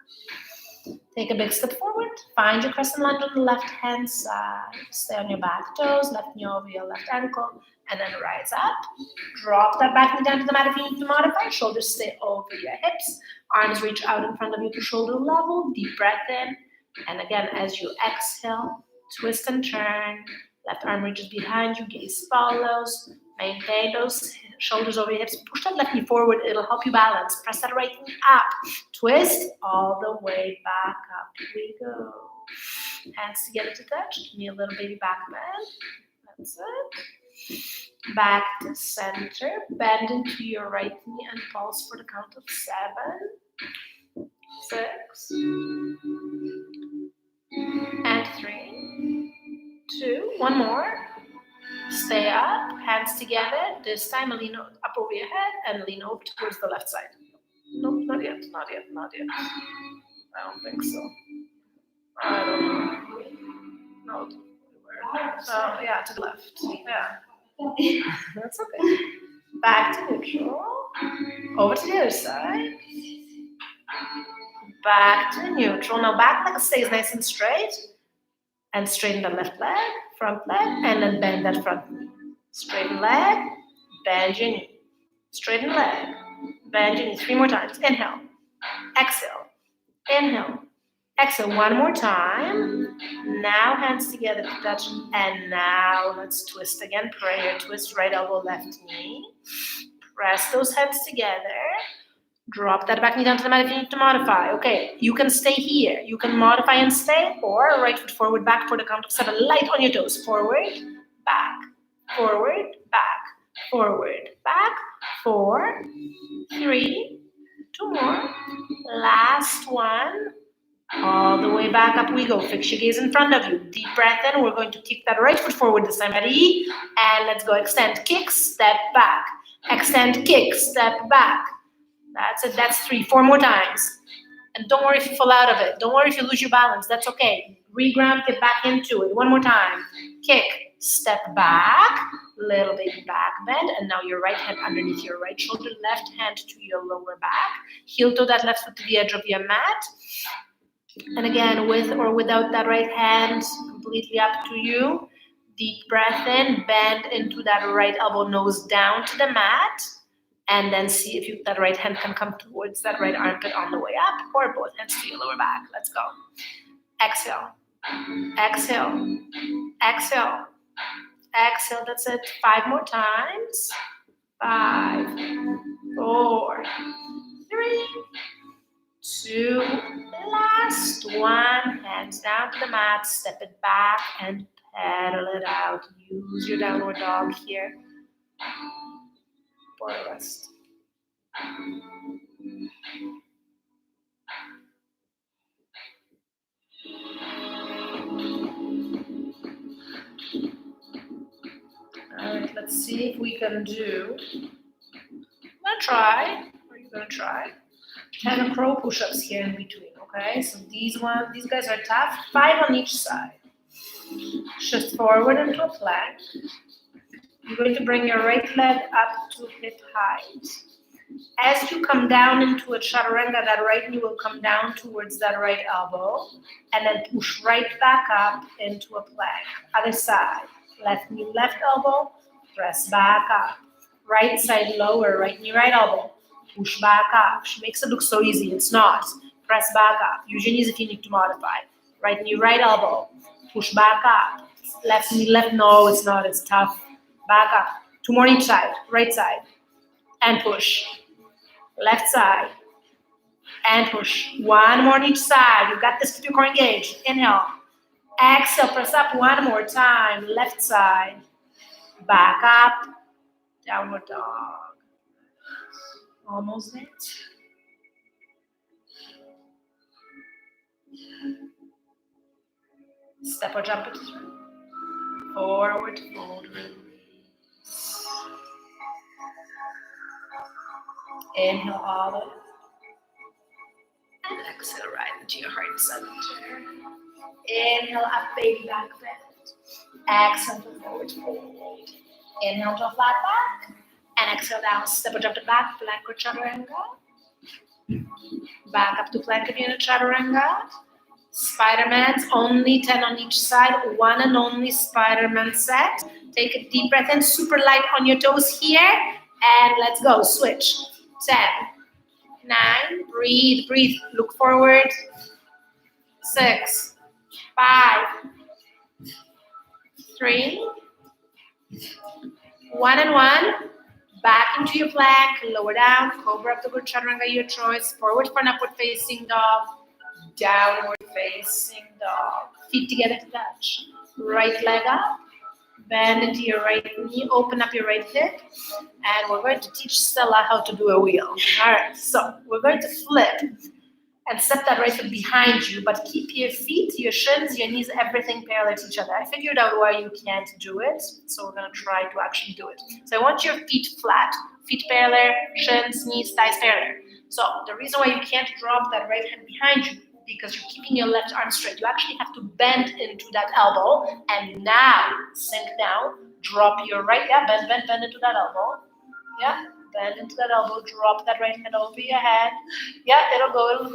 Take a big step forward. Find your crescent lunge on the left-hand side. Stay on your back toes, left knee over your left ankle, and then rise up. Drop that back knee down to the mat if you need to modify. Shoulders stay over your hips. Arms reach out in front of you to shoulder level. Deep breath in. And again, as you exhale, twist and turn. Left arm reaches behind you, gaze follows. Maintain those shoulders over your hips. Push that left knee forward. It'll help you balance. Press that right knee up. Twist all the way back up. Here we go. Hands together to touch. Give me a little baby back bend. That's it. Back to center. Bend into your right knee and pulse for the count of 7, 6, and 3, 2. One more. Stay up, hands together. This time lean up over your head and lean over towards the left side. Nope, not yet. I don't think so. I don't know. No. Yeah, to the left. Yeah. That's okay. Back to neutral. Over to the other side. Back to neutral. Now back leg stays nice and straight. And straighten the left leg, front leg, and then bend that front knee. Straighten leg, bend your knee. Straighten leg, bend your knee. 3 more times. Inhale, exhale, inhale, exhale. 1 more time. Now hands together to touch. And now let's twist again. Prayer twist, right elbow, left knee. Press those hands together. Drop that back knee down to the mat if you need to modify. Okay, you can stay here. You can modify and stay, or right foot forward, back for the count of 7. Light on your toes. Forward, back, forward, back, forward, back. 4, 3, 2 more. Last one. All the way back up we go. Fix your gaze in front of you. Deep breath in. We're going to kick that right foot forward this time. Ready? And let's go. Extend, kick, step back. Extend, kick, step back. That's it. That's 3. 4 more times. And don't worry if you fall out of it. Don't worry if you lose your balance. That's okay. Re-grab, get back into it. 1 more time. Kick, step back, little baby back bend, and now your right hand underneath your right shoulder, left hand to your lower back. Heel toe that left foot to the edge of your mat. And again, with or without that right hand, completely up to you. Deep breath in, bend into that right elbow, nose down to the mat. And then see if that right hand can come towards that right armpit on the way up, or both hands to your lower back. Let's go. Exhale. Exhale. Exhale. Exhale. That's it. 5 more times. 5, 4, 3, 2, last 1. Hands down to the mat. Step it back and pedal it out. Use your downward dog here for a rest. All right, let's see if we can do. I'm gonna try. Are you gonna try? 10 crow push-ups here in between. Okay, so these guys are tough. 5 on each side. Shift forward into a plank. You're going to bring your right leg up to hip height. As you come down into a chaturanga, that right knee will come down towards that right elbow, and then push right back up into a plank. Other side, left knee, left elbow, press back up. Right side lower, right knee, right elbow, push back up. She makes it look so easy, it's not. Press back up. Use your knees if you need to modify. Right knee, right elbow, push back up. Left knee, left, no, it's not, it's tough. Back up. 2 more each side, right side, and push. Left side, and push. 1 more on each side. You got this, keep your core engaged. Inhale. Exhale, press up 1 more time. Left side, back up, downward dog. Almost there. Step or jump it through. Forward, fold, release. Inhale all the way. And exhale right into your heart center. Inhale up, baby back bend. Exhale to forward fold. Inhale to a flat back. And exhale down. Step or jump it back. Plank or chaturanga. Back up to plank if you're in a chaturanga. Spider-Man's only 10 on each side. 1 and only Spider-Man set. Take a deep breath in. Super light on your toes here. And let's go. Switch. 10. 9. Breathe, breathe. Look forward. 6. 5. 3. 1 and 1. Back into your plank. Lower down. Cobra up to good chaturanga, your choice. Forward for an upward facing dog. Downward facing dog. Feet together to touch. Right leg up. Bend into your right knee. Open up your right hip. And we're going to teach Stella how to do a wheel. All right, so we're going to flip and step that right foot behind you, but keep your feet, your shins, your knees, everything parallel to each other. I figured out why you can't do it, so we're going to try to actually do it. So I want your feet flat. Feet parallel, shins, knees, thighs parallel. So the reason why you can't drop that right hand behind you, because you're keeping your left arm straight. You actually have to bend into that elbow, and now sink down, drop your right, bend into that elbow. Yeah, bend into that elbow, drop that right hand over your head. Yeah, it'll go. Because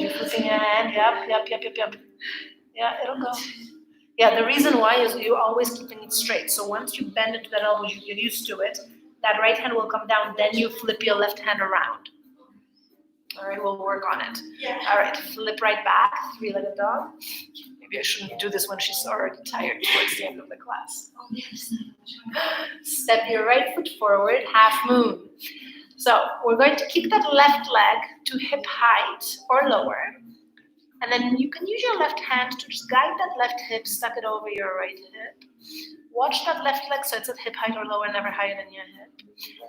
you're flipping your hand, yep. Yeah, it'll go. Yeah, the reason why is you're always keeping it straight. So once you bend into that elbow, you get used to it. That right hand will come down, then you flip your left hand around. All right, we'll work on it. Yeah. All right, flip right back, 3-legged dog. Maybe I shouldn't do this when she's already tired towards the end of the class. Step your right foot forward, half moon. So we're going to kick that left leg to hip height or lower. And then you can use your left hand to just guide that left hip, stuck it over your right hip. Watch that left leg so it's at hip height or lower, never higher than your hip.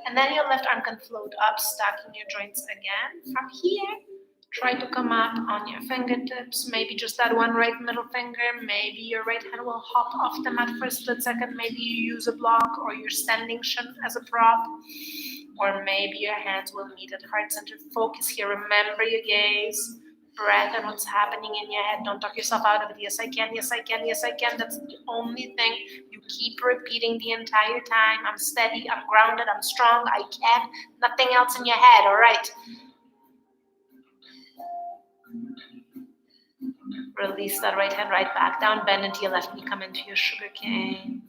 And then your left arm can float up, stacking your joints again. From here, try to come up on your fingertips, maybe just that one right middle finger. Maybe your right hand will hop off the mat for a split second. Maybe you use a block or your standing shin as a prop. Or maybe your hands will meet at heart center. Focus here. Remember your gaze, breath, and what's happening in your head. Don't talk yourself out of it. Yes, I can. Yes, I can. Yes, I can. That's the only thing. You keep repeating the entire time. I'm steady. I'm grounded. I'm strong. I can. Nothing else in your head. All right. Release that right hand right back down. Bend into your left knee. Come into your sugar cane.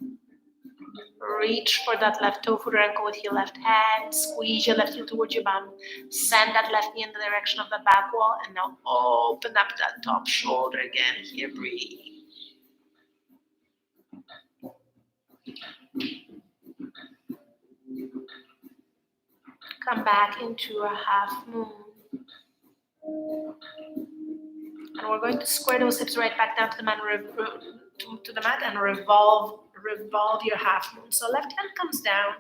Reach for that left toe, foot, or ankle with your left hand. Squeeze your left heel towards your bum. Send that left knee in the direction of the back wall. And now open up that top shoulder again. Here, breathe. Come back into a half moon. And we're going to square those hips right back down to the mat, and revolve your half moon. So left hand comes down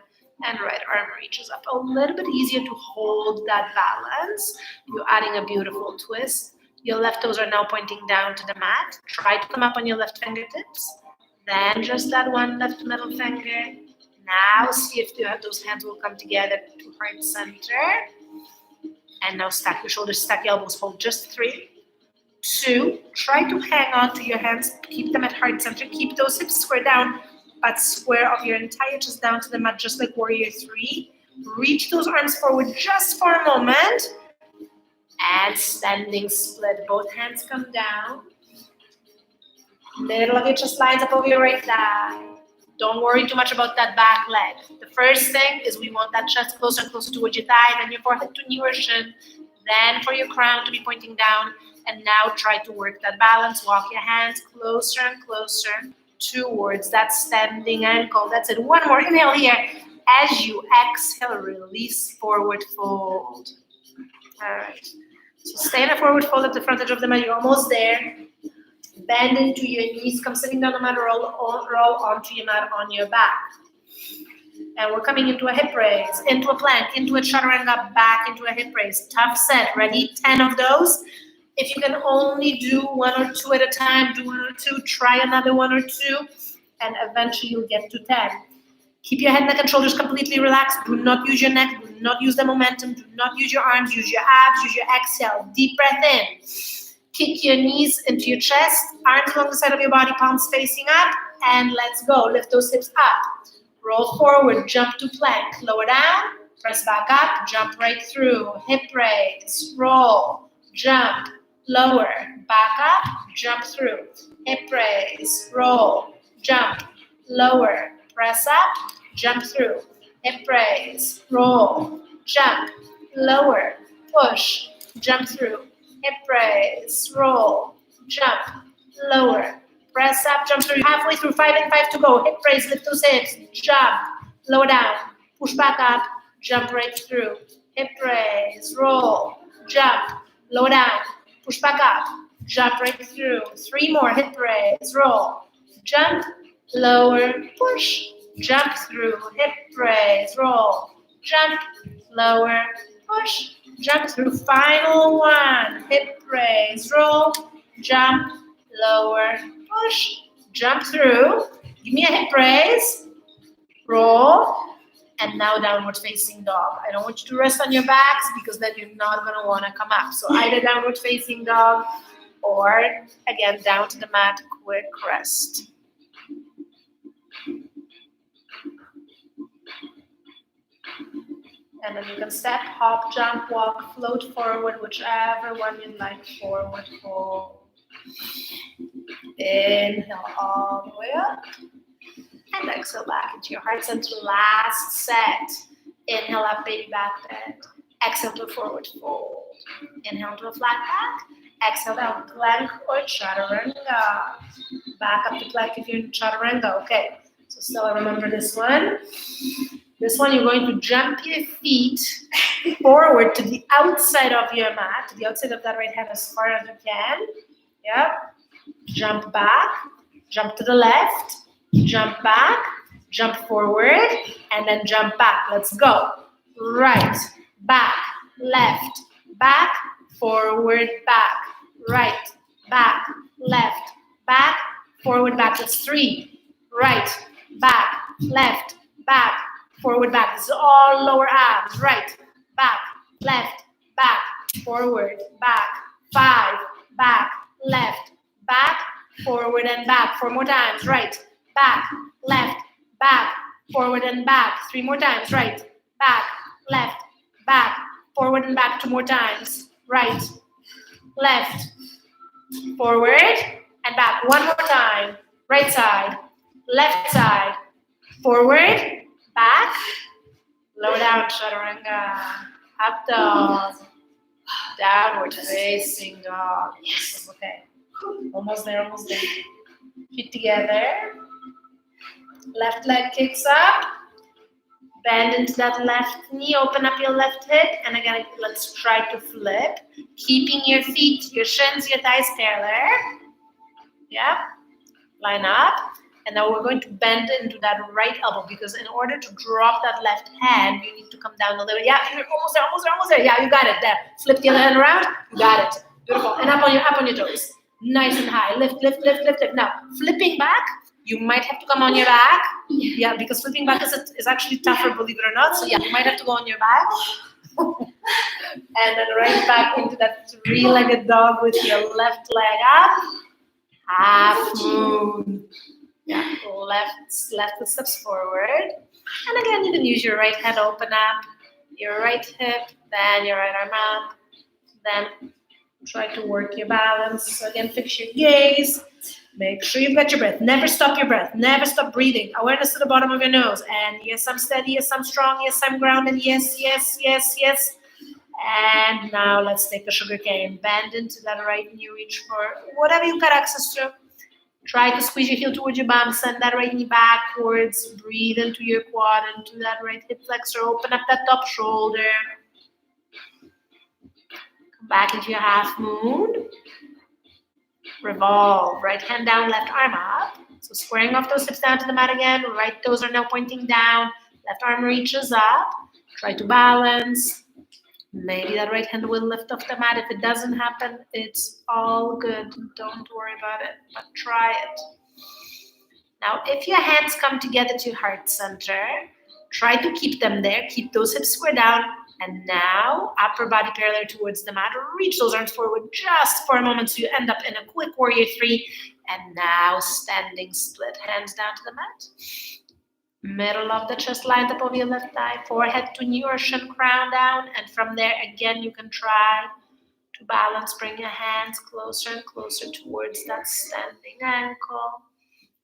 and right arm reaches up. A little bit easier to hold that balance. You're adding a beautiful twist. Your left toes are now pointing down to the mat. Try to come up on your left fingertips. Then just that one left middle finger. Now see if those hands will come together to heart center. And now stack your shoulders, stack your elbows, hold just 3, 2. Try to hang on to your hands, keep them at heart center, keep those hips square down, but square of your entire chest down to the mat, just like warrior 3. Reach those arms forward just for a moment. And standing split, both hands come down. Middle of your chest lines up over your right thigh. Don't worry too much about that back leg. The first thing is we want that chest closer and closer towards your thigh, then your forehead to knee or shin, then for your crown to be pointing down. And now try to work that balance. Walk your hands closer and closer towards that standing ankle. That's it. One more. Inhale here. As you exhale, release, forward fold. All right. So stay in a forward fold at the front edge of the mat. You're almost there. Bend into your knees. Come sitting down the mat. Roll onto your mat on your back. And we're coming into a hip raise, into a plank, into a chaturanga, back into a hip raise. Tough set. Ready? 10 of those. If you can only do 1 or 2 at a time, do 1 or 2. Try another 1 or 2. And eventually you'll get to 10. Keep your head, neck, and shoulders completely relaxed. Do not use your neck. Do not use the momentum. Do not use your arms. Use your abs. Use your exhale. Deep breath in. Kick your knees into your chest. Arms along the side of your body. Palms facing up. And let's go. Lift those hips up. Roll forward. Jump to plank. Lower down. Press back up. Jump right through. Hip raise. Roll. Jump. Lower. Back up. Jump through. Hip raise. Roll. Jump. Lower. Press up. Jump through. Hip raise. Roll. Jump. Lower. Push. Jump through. Hip raise. Roll. Jump. Lower. Press up. Jump through. Halfway through. 5 and 5 to go. Hip raise. Lift those hips. Jump. Lower down. Push back up. Jump right through. Hip raise. Roll. Jump. Lower down. Push back up. Jump right through. 3 more. Hip raise. Roll. Jump. Lower. Push. Jump through. Hip raise. Roll. Jump. Lower. Push. Jump through. Final 1. Hip raise. Roll. Jump. Lower. Push. Jump through. Give me a hip raise. Roll. And now downward facing dog. I don't want you to rest on your backs because then you're not going to want to come up. So either downward facing dog or, again, down to the mat, quick rest. And then you can step, hop, jump, walk, float forward, whichever one you like. Forward fold. Inhale all the way up. And exhale back into your heart center. Last set. Inhale up, baby back bend. Exhale to a forward fold. Inhale to a flat back. Exhale down, plank or chaturanga. Back up to plank if you're in chaturanga. Okay, so still remember this one. This one, you're going to jump your feet forward to the outside of your mat, to the outside of that right hand as far as you can. Yep. Jump back, jump to the left, jump back, jump forward, and then jump back. Let's go. Right, back, left, back, forward, back, right, back, left, back, forward, back. That's 3. Right, back, left, back, forward, back. This is all lower abs. Right, back, left, back, forward, back. 5, back, left, back, forward and back. 4 more times. Right, back, left, back, forward and back. 3 more times. Right, back, left, back, forward and back. 2 more times. Right, left, forward and back. 1 more time. Right side, left side, forward, back, lower down, chaturanga, up dog, downward facing dog. Yes, okay. Almost there, almost there. Feet together. Left leg kicks up. Bend into that left knee, open up your left hip, and again, let's try to flip. Keeping your feet, your shins, your thighs parallel. Yeah, line up. And now we're going to bend into that right elbow because in order to drop that left hand, you need to come down a little. Yeah, you're almost there, almost there, almost there. Yeah, you got it. There. Flip the other hand around. You got it. Beautiful. And up on your toes. Nice and high. Lift, lift, lift, lift, lift. Now, flipping back, you might have to come on your back. Yeah, because flipping back is actually tougher, believe it or not. So yeah, you might have to go on your back. And then right back into that three-legged dog with your left leg up. Half moon. Yeah, left steps forward. And again, you can use your right hand, open up your right hip, then your right arm up. Then try to work your balance. So again, fix your gaze. Make sure you've got your breath. Never stop your breath. Never stop breathing. Awareness to the bottom of your nose. And yes, I'm steady. Yes, I'm strong. Yes, I'm grounded. Yes, yes, yes, yes. And now let's take a sugar cane. Bend into that right knee. Reach for whatever you've got access to. Try to squeeze your heel towards your bum. Send that right knee backwards. Breathe into your quad, into that right hip flexor. Open up that top shoulder. Come back into your half moon. Revolve. Right hand down, left arm up. So squaring off those hips down to the mat again. Right toes are now pointing down. Left arm reaches up. Try to balance. Maybe that right hand will lift off the mat. If it doesn't happen, it's all good. Don't worry about it, but try it. Now, if your hands come together to your heart center, try to keep them there. Keep those hips square down. And now, upper body parallel towards the mat. Reach those arms forward just for a moment so you end up in a quick warrior 3. And now, standing split. Hands down to the mat. Middle of the chest lined up over your left thigh, forehead to knee or shin, crown down, and from there again you can try to balance, bring your hands closer and closer towards that standing ankle.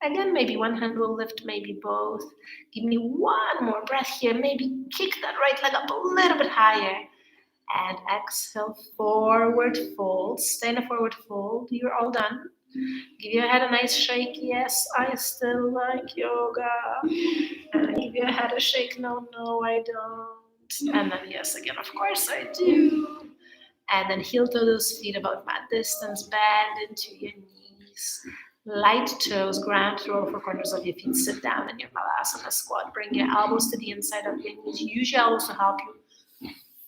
Again, maybe one hand will lift, maybe both. Give me one more breath here, maybe kick that right leg up a little bit higher. And exhale, forward fold, stay in a forward fold, you're all done. Give your head a nice shake. Yes, I still like yoga. And give your head a shake. No, I don't. And then yes, again, of course I do. And then heel to those feet about mat distance. Bend into your knees. Light toes, ground through four corners of your feet. Sit down in your Balasana squat. Bring your elbows to the inside of your knees. Use your elbows to help you.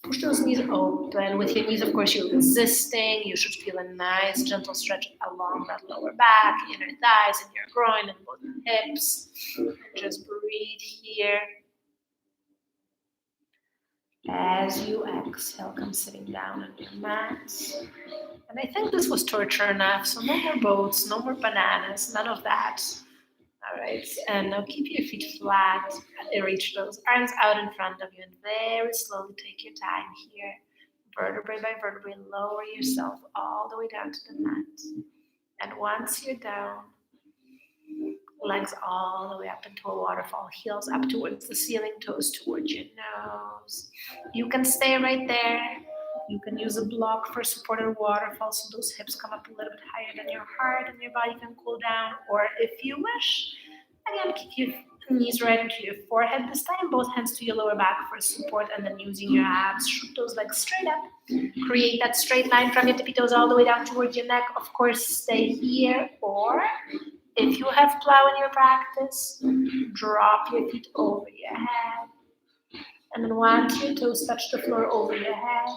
Push those knees open. With your knees, of course, you're resisting. You should feel a nice, gentle stretch along that lower back, inner thighs, and your groin, and both hips. Just breathe here. As you exhale, come sitting down on your mat. And I think this was torture enough, so no more boats, no more bananas, none of that. All right, and now keep your feet flat. Reach those arms out in front of you and very slowly take your time here. Vertebrae by vertebrae, lower yourself all the way down to the mat. And once you're down, legs all the way up into a waterfall, heels up towards the ceiling, toes towards your nose. You can stay right there. You can use a block for supported waterfall so those hips come up a little bit higher than your heart and your body can cool down. Or if you wish, again, keep your knees right into your forehead. This time, both hands to your lower back for support and then using your abs. Shoot those legs straight up. Create that straight line from your tippy toes all the way down towards your neck. Of course, stay here. Or if you have plow in your practice, drop your feet over your head. And then once your toes touch the floor over your head,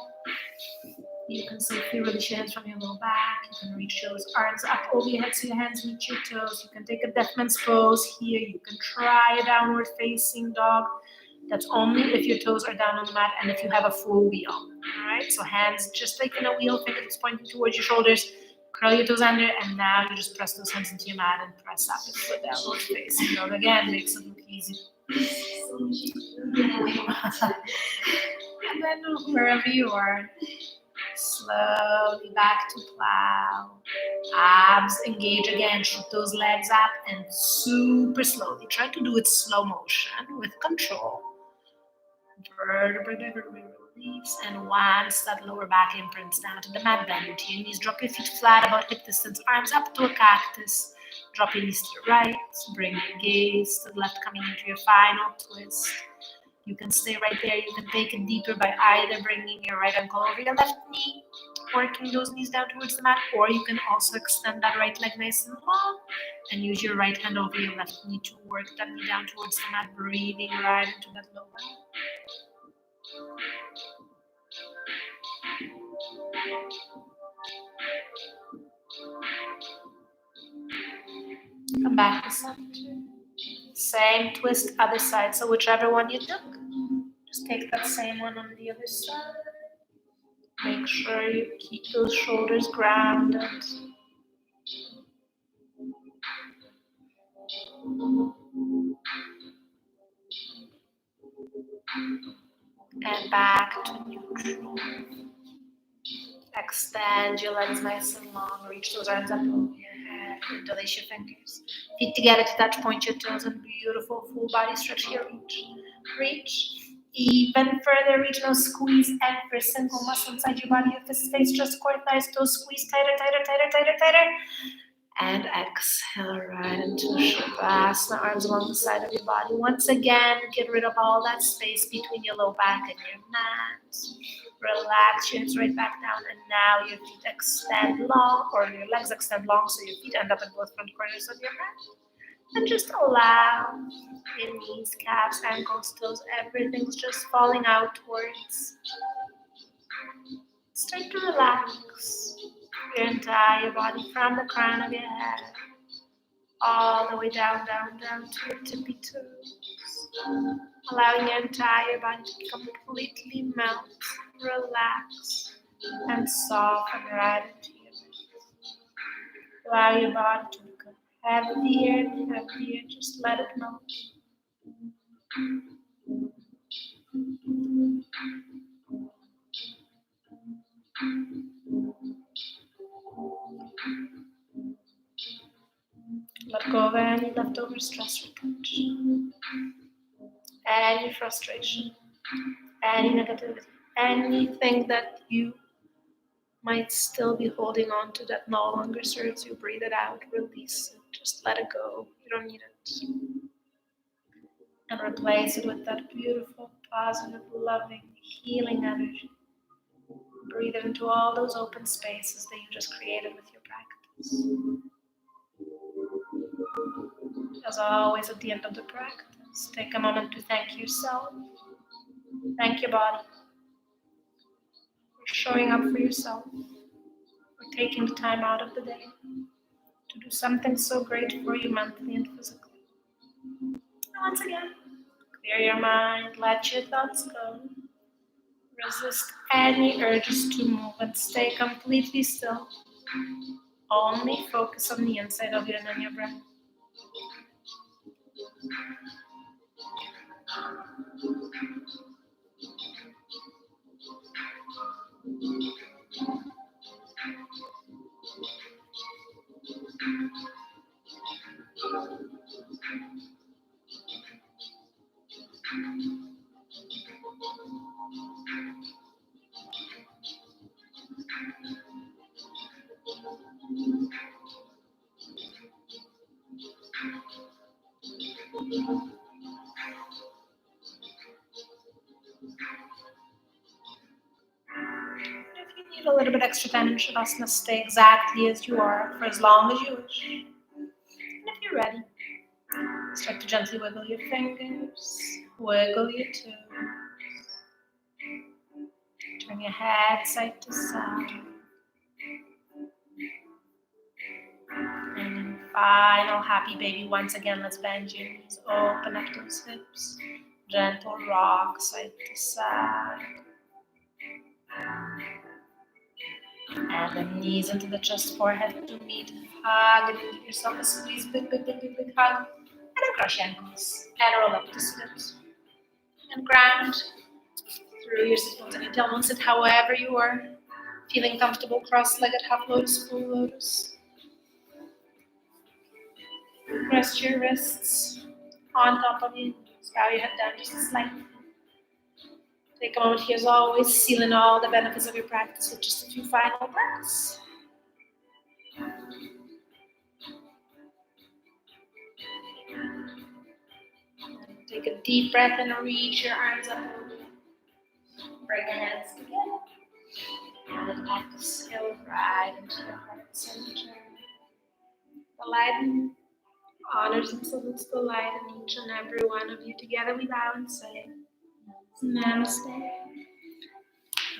you can safely release your hands from your low back. You can reach those arms up over your head so your hands reach your toes. You can take a deaf man's pose here. You can try a downward facing dog. That's only if your toes are down on the mat and if you have a full wheel. All right, so hands just like in a wheel, fingertips pointing towards your shoulders. Curl your toes under, and now you just press those hands into your mat and press up and put downward facing dog again. Makes it look easy. And then wherever you are, slowly back to plow. Abs engage again, shoot those legs up and super slowly. Try to do it slow motion with control. Vertebrae release, and once that lower back imprints down to the mat, bend your knees, drop your feet flat about hip distance, arms up to a cactus. Drop your knees to your right, bring your gaze to the left, coming into your final twist. You can stay right there. You can take it deeper by either bringing your right ankle over your left knee, working those knees down towards the mat, or you can also extend that right leg nice and long and use your right hand over your left knee to work that knee down towards the mat, breathing right into that low back. Come back to center. Same twist, other side. So whichever one you took, just take that same one on the other side. Make sure you keep those shoulders grounded. And back to neutral. Extend your legs nice and long. Reach those arms up over your head. Interlace your fingers. Feet together to touch, point your toes, and beautiful full body stretch here. Reach. Reach. Even further, reach. Now squeeze every single muscle inside your body. Your fist, face, just core, thighs, toes. Squeeze tighter, tighter, tighter, tighter, tighter. And exhale right into Shavasana, arms along the side of your body. Once again, get rid of all that space between your low back and your mat. Relax your hips right back down, and now your feet extend long, or your legs extend long, so your feet end up in both front corners of your mat. And just allow your knees, calves, ankles, toes, everything's just falling outwards. Start to relax your entire body from the crown of your head all the way down, down, down to your tippy toes. Allowing your entire body to completely melt, relax, and soften right into your breath. Allow your body to become heavier and heavier. Just let it melt. Let go of any leftover stress or tension, any frustration, any negativity, anything that you might still be holding on to that no longer serves you. Breathe it out, release it, just let it go. You don't need it. And replace it with that beautiful, positive, loving, healing energy. Breathe it into all those open spaces that you just created with your practice. As always, at the end of the practice, take a moment to thank yourself. Thank your body for showing up for yourself, for taking the time out of the day to do something so great for you mentally and physically. And once again, clear your mind, let your thoughts go. Resist any urges to move and stay completely still. Only focus on the inside of you and on your breath. If you need a little bit extra time in Shavasana, stay exactly as you are for as long as you wish. And if you're ready, start to gently wiggle your fingers, wiggle your toes. Turn your head side to side. And then final happy baby. Once again, let's bend your knees, open up those hips. Gentle rock side to side. And then knees into the chest, forehead to meet. Hug and give yourself a squeeze. Big, big, big, big, big hug. And then cross your ankles. And roll up to sit. And ground through your sit bones and your tailbone. Sit however you are. Feeling comfortable, cross-legged, half lotus, full lotus. Rest your wrists on top of you. Bow your head down just slightly. Take a moment here as always, sealing all the benefits of your practice with just a few final breaths. Take a deep breath and reach your arms up. Bring your hands together. And then exhale right into your heart center. The light honors and salutes the light in each and every one of you. Together we bow and say, Namaste.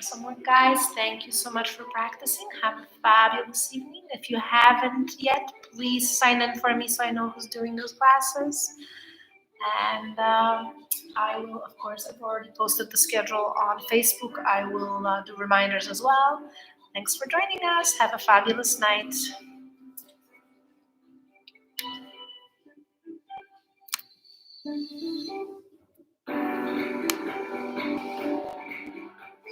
Some more guys, thank you so much for practicing. Have a fabulous evening. If you haven't yet, please sign in for me so I know who's doing those classes. And I will, of course, I've already posted the schedule on Facebook. I will do reminders as well. Thanks for joining us. Have a fabulous night.